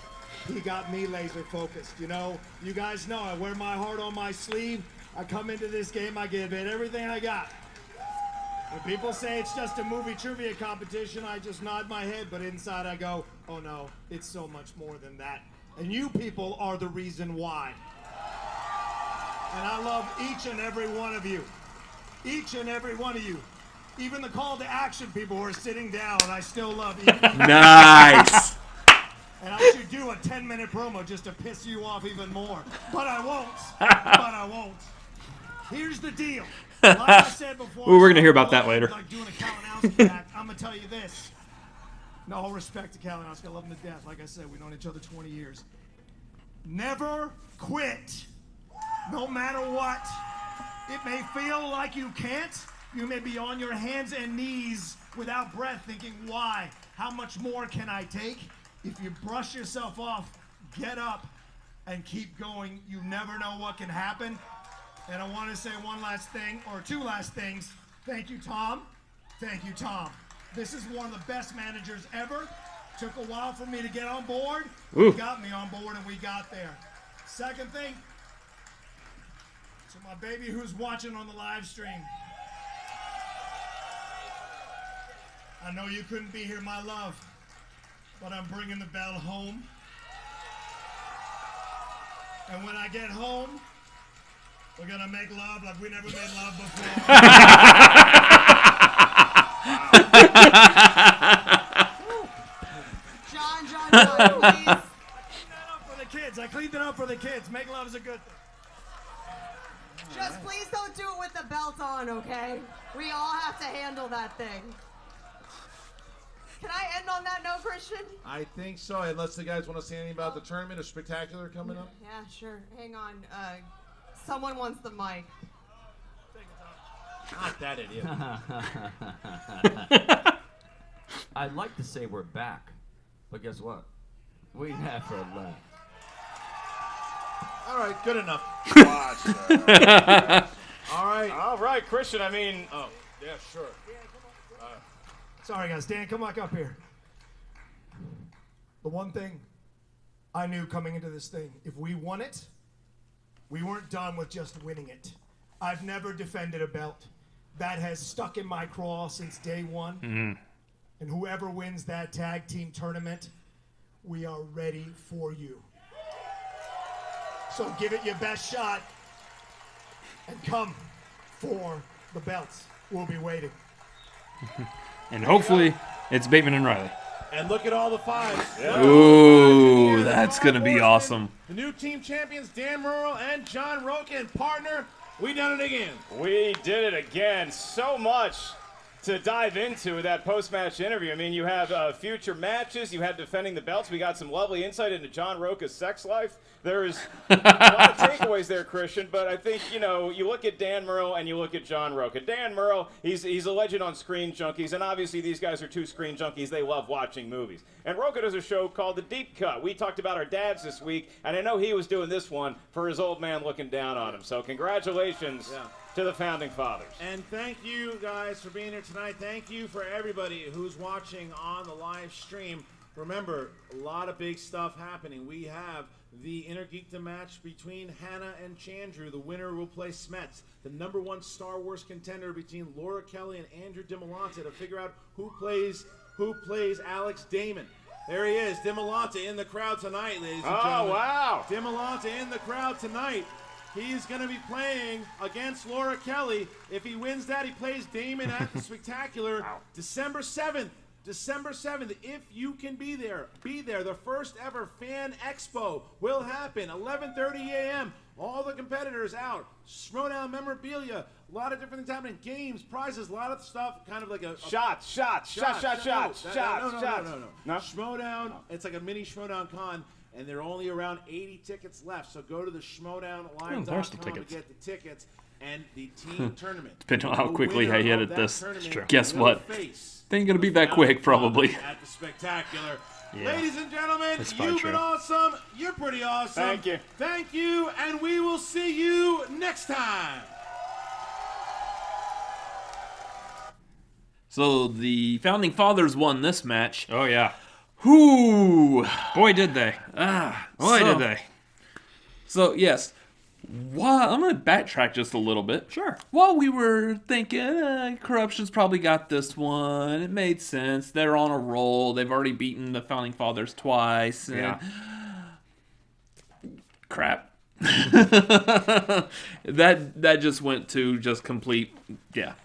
He got me laser focused. You know, you guys know I wear my heart on my sleeve. I come into this game, I give it everything I got. When people say it's just a movie trivia competition, I just nod my head, but inside I go, oh no, it's so much more than that. And you people are the reason why. And I love each and every one of you. Each and every one of you. Even the call to action people who are sitting down, I still love you. Nice. And I should do a 10-minute promo just to piss you off even more. But I won't. Here's the deal. Like I said before, Ooh, we're going to hear about that later. like doing a Kalinowski act, I'm going to tell you this. No, all respect to Kalinowski. I love him to death. Like I said, we've known each other 20 years. Never quit. No matter what. It may feel like you can't. You may be on your hands and knees without breath thinking, why? How much more can I take? If you brush yourself off, get up and keep going. You never know what can happen. And I want to say one last thing, or two last things. Thank you, Tom. Thank you, Tom. This is one of the best managers ever. Took a while for me to get on board. Ooh. He got me on board and we got there. Second thing, to my baby who's watching on the live stream. I know you couldn't be here, my love, but I'm bringing the bell home. And when I get home, we're gonna make love like we never made love before. John, please. I cleaned that up for the kids. I cleaned it up for the kids. Make love is a good thing. Just please don't do it with the belt on, okay? We all have to handle that thing. Can I end on that note, Christian? I think so, unless the guys want to say anything about the tournament or spectacular coming up. Yeah, sure. Hang on. Someone wants the mic. Not that idiot. I'd like to say we're back, but guess what? We never left. All right, good enough. Watch. All right, Christian. I mean, oh, yeah, sure. Sorry, guys. Dan, come back up here. The one thing I knew coming into this thing, if we won it, we weren't done with just winning it. I've never defended a belt. That has stuck in my craw since day one. Mm-hmm. And whoever wins that tag team tournament, we are ready for you. So give it your best shot and come for the belts. We'll be waiting. And hopefully it's Bateman and Riley. And look at all the fives. Ooh, that's going to be awesome. The new team champions, Dan Murrell and John Roca, and partner, we done it again. we did it again. So much to dive into with that post-match interview. I mean, you have future matches. You had defending the belts. We got some lovely insight into John Roca's sex life. There's a lot of takeaways there, Christian, but I think, you know, you look at Dan Murrell and you look at John Roca. Dan Murrell, he's a legend on Screen Junkies, and obviously these guys are two Screen Junkies. They love watching movies. And Roca does a show called The Deep Cut. We talked about our dads this week, and I know he was doing this one for his old man looking down on him. So congratulations to the Founding Fathers. And thank you guys for being here tonight. Thank you for everybody who's watching on the live stream. Remember, a lot of big stuff happening. We have the Intergeekdom match between Hannah and Chandru. The winner will play Smets. The #1 Star Wars contender between Laura Kelly and Andrew DiMolante to figure out who plays Alex Damon. There he is, DiMolante in the crowd tonight, ladies and gentlemen. Oh, wow. DiMolante in the crowd tonight. He's going to be playing against Laura Kelly. If he wins that, he plays Damon at the Spectacular December 7th. December 7th, if you can be there. Be there. The first ever Fan Expo will happen, 11:30 a.m. All the competitors out. Schmoedown memorabilia. A lot of different things happening. Games, prizes, a lot of stuff. Kind of like a Shots. No. Schmoedown. It's like a mini Schmoedown con. And there are only around 80 tickets left. So go to the schmoedownlive.com to get the tickets and the team tournament. Depending on how The quickly I winner edit of this. that tournament Guess will what? face They ain't going to be the that quick, Founding probably. Fathers At the Spectacular. Yeah. Ladies and gentlemen, That's you've probably been true. awesome. You're pretty awesome. Thank you. Thank you, and we will see you next time. So the Founding Fathers won this match. Oh, yeah. Whoo! Boy, did they. Boy, did they. So, yes. I'm going to backtrack just a little bit. Sure. While we were thinking, Korruption's probably got this one. It made sense. They're on a roll. They've already beaten the Founding Fathers twice. And Yeah. Crap. that just went to just complete, yeah.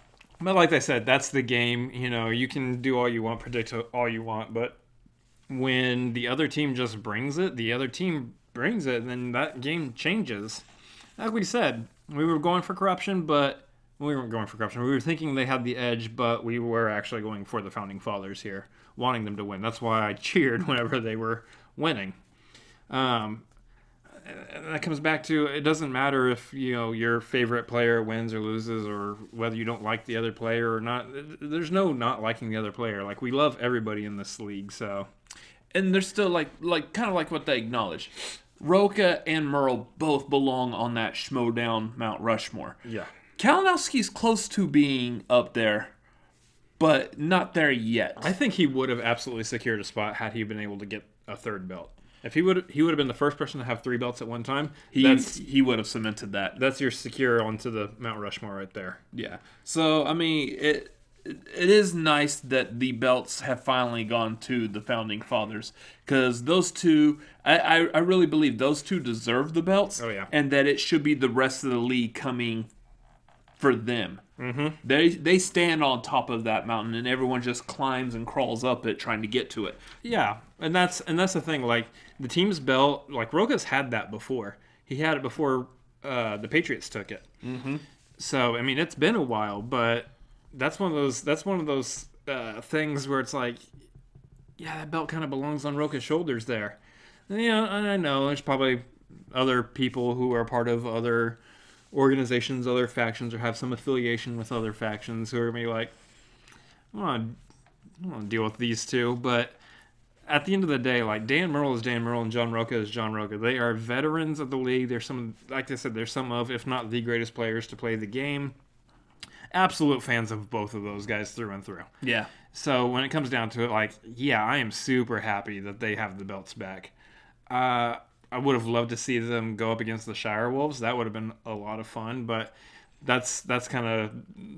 But like I said, that's the game. You know, you can do all you want, predict all you want, but when the other team just brings it, then that game changes. Like we said, we were going for Korruption, but we weren't going for Korruption. We were thinking they had the edge, but we were actually going for the Founding Fathers here, wanting them to win. That's why I cheered whenever they were winning. And that comes back to, it doesn't matter if, you know, your favorite player wins or loses, or whether you don't like the other player or not. There's no not liking the other player. Like, we love everybody in this league, so. And they're still like kind of like what they acknowledge. Roca and Murrell both belong on that Schmoedown Mount Rushmore. Yeah. Kalinowski's close to being up there, but not there yet. I think he would have absolutely secured a spot had he been able to get a third belt. If he would have been the first person to have 3 belts at one time, he would have cemented that. That's your secure onto the Mount Rushmore right there. Yeah. So, I mean, it is nice that the belts have finally gone to the Founding Fathers, because those two, I really believe those two deserve the belts. Oh, yeah. And that it should be the rest of the league coming for them. Mm-hmm. They stand on top of that mountain, and everyone just climbs and crawls up it trying to get to it. Yeah, and that's the thing. Like, the team's belt, like, Roca's had that before. He had it before the Patriots took it. Mm-hmm. So, I mean, it's been a while, but that's one of those things where it's like, yeah, that belt kind of belongs on Roca's shoulders there. And, you know, and I know there's probably other people who are part of other organizations, other factions, or have some affiliation with other factions who are maybe like, I want to deal with these two. But at the end of the day, like, Dan Murrell is Dan Murrell and John Roca is John Roca. They are veterans of the league. They're some, like I said, they're some of, if not the greatest players to play the game. Absolute fans of both of those guys through and through. Yeah. So when it comes down to it, like, yeah, I am super happy that they have the belts back. I would have loved to see them go up against the Shire Wolves. That would have been a lot of fun, but that's kind of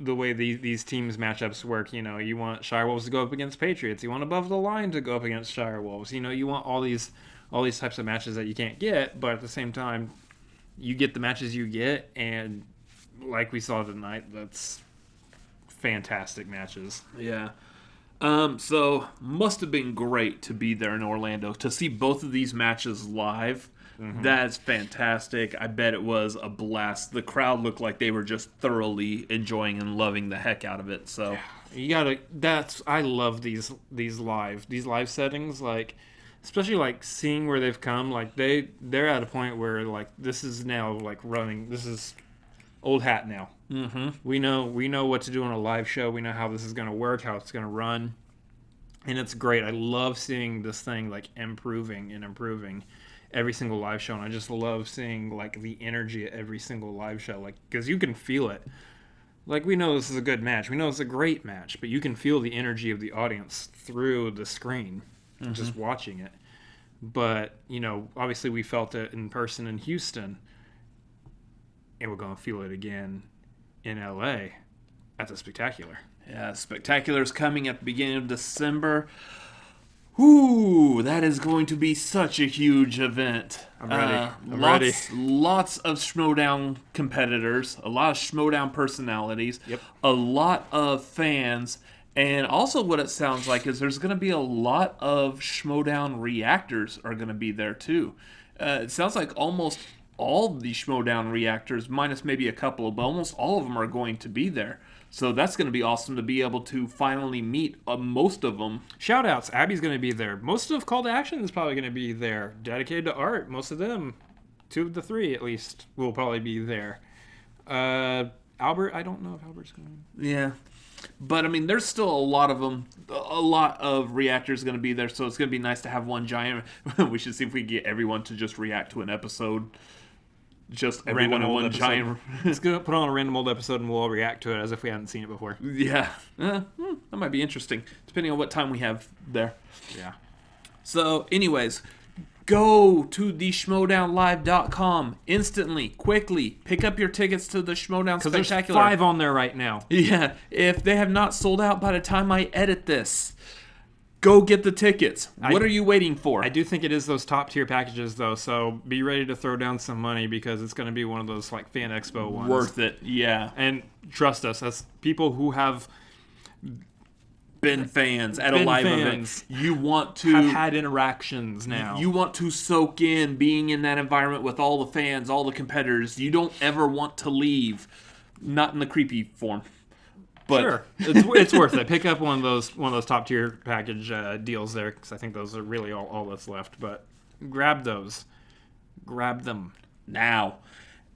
the way these teams matchups work. You know, you want Shire Wolves to go up against Patriots. You want Above the Line to go up against Shire Wolves. You know, you want all these types of matches that you can't get, but at the same time, you get the matches you get, and like we saw tonight, that's fantastic matches. Yeah. So must have been great to be there in Orlando to see both of these matches live. Mm-hmm. That's fantastic. I bet it was a blast. The crowd looked like they were just thoroughly enjoying and loving the heck out of it. So I love these live settings, like, especially like seeing where they've come. Like they're at a point where like this is now like running. This is old hat now. Mm-hmm. We know what to do on a live show. We know how this is going to work, how it's going to run, and it's great. I love seeing this thing like improving every single live show, and I just love seeing like the energy at every single live show, like, because you can feel it. Like, we know this is a good match, we know it's a great match, but you can feel the energy of the audience through the screen, just watching it. But you know, obviously we felt it in person in Houston, and we're going to feel it again in LA at the Spectacular. Yeah, Spectacular's coming at the beginning of December. Ooh, that is going to be such a huge event. I'm ready. I'm ready. Lots of Schmoedown competitors, a lot of Schmoedown personalities, a lot of fans, and also what it sounds like is there's going to be a lot of Schmoedown reactors are going to be there too. It sounds like almost all the Schmoedown reactors, minus maybe a couple, but almost all of them are going to be there. So that's going to be awesome to be able to finally meet most of them. Shoutouts. Abby's going to be there. Most of Call to Action is probably going to be there. Dedicated to Art, most of them, 2 of the 3 at least, will probably be there. Albert, I don't know if Albert's going. Yeah. But, I mean, there's still a lot of them. A lot of reactors going to be there, so it's going to be nice to have one giant. We should see if we can get everyone to just react to an episode. Just everyone in one giant. Let's go put on a random old episode and we'll all react to it as if we hadn't seen it before. Yeah. That might be interesting, depending on what time we have there. Yeah. So, anyways, go to the Schmoedownlive.com instantly, quickly. Pick up your tickets to the Schmoedown Spectacular. Because there's 5 on there right now. Yeah. If they have not sold out by the time I edit this, go get the tickets. What are you waiting for? I do think it is those top tier packages though, so be ready to throw down some money because it's going to be one of those like Fan Expo ones. Worth it, yeah. And trust us, as people who have been fans at a live event, you want to have had interactions now. You want to soak in being in that environment with all the fans, all the competitors. You don't ever want to leave, not in the creepy form. But sure, it's worth it. Pick up one of those top tier package deals there because I think those are really all that's left. But grab those, grab them now.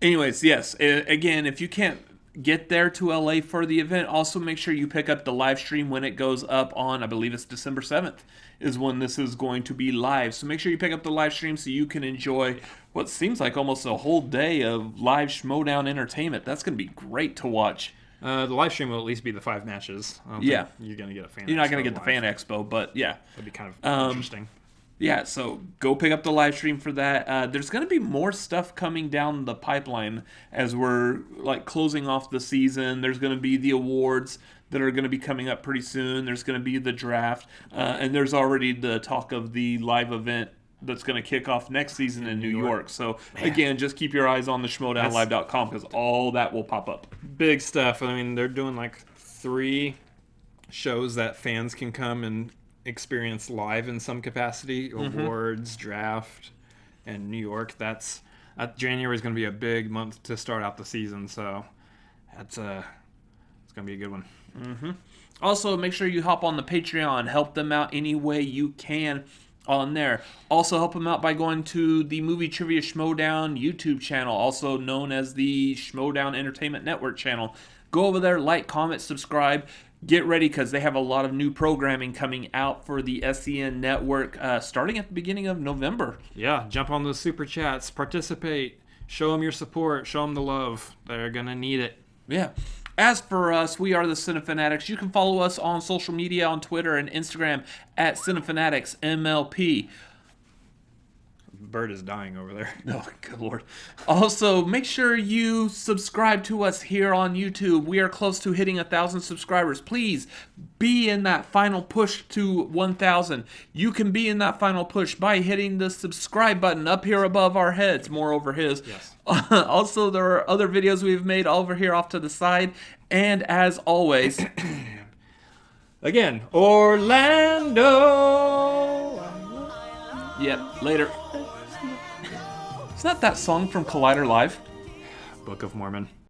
Anyways, yes. Again, if you can't get there to LA for the event, also make sure you pick up the live stream when it goes up on, I believe it's December 7th is when this is going to be live. So make sure you pick up the live stream so you can enjoy what seems like almost a whole day of live Schmoedown entertainment. That's going to be great to watch. The live stream will at least be the 5 matches. Yeah. You're going to get a fan. You're not going to get the Fan Expo, but yeah. That'd be kind of interesting. Yeah, so go pick up the live stream for that. There's going to be more stuff coming down the pipeline as we're like closing off the season. There's going to be the awards that are going to be coming up pretty soon. There's going to be the draft. And there's already the talk of the live event that's going to kick off next season in New York. So, again, just keep your eyes on the Schmoedownlive.com because all that will pop up. Big stuff. I mean, they're doing like 3 shows that fans can come and experience live in some capacity. Awards, draft, and New York. January is going to be a big month to start out the season. So, it's going to be a good one. Mm-hmm. Also, make sure you hop on the Patreon. Help them out any way you can. on there. Also help them out by going to the Movie Trivia Schmoedown YouTube channel, also known as the Schmoedown Entertainment Network channel. Go over there, like, comment, subscribe. Get ready because they have a lot of new programming coming out for the SEN network starting at the beginning of November. Yeah, jump on those super chats, participate, show them your support, show them the love. They're going to need it. Yeah. As for us, we are the Cinefanatics. You can follow us on social media on Twitter and Instagram at Cinefanatics MLP. Bird is dying over there. Oh, good Lord. Also, make sure you subscribe to us here on YouTube. We are close to hitting 1,000 subscribers. Please be in that final push to 1,000. You can be in that final push by hitting the subscribe button up here above our heads, more over his. Yes. Also, there are other videos we've made over here off to the side. And as always, again, Orlando. Yep, later. Isn't that song from Collider Live? Book of Mormon.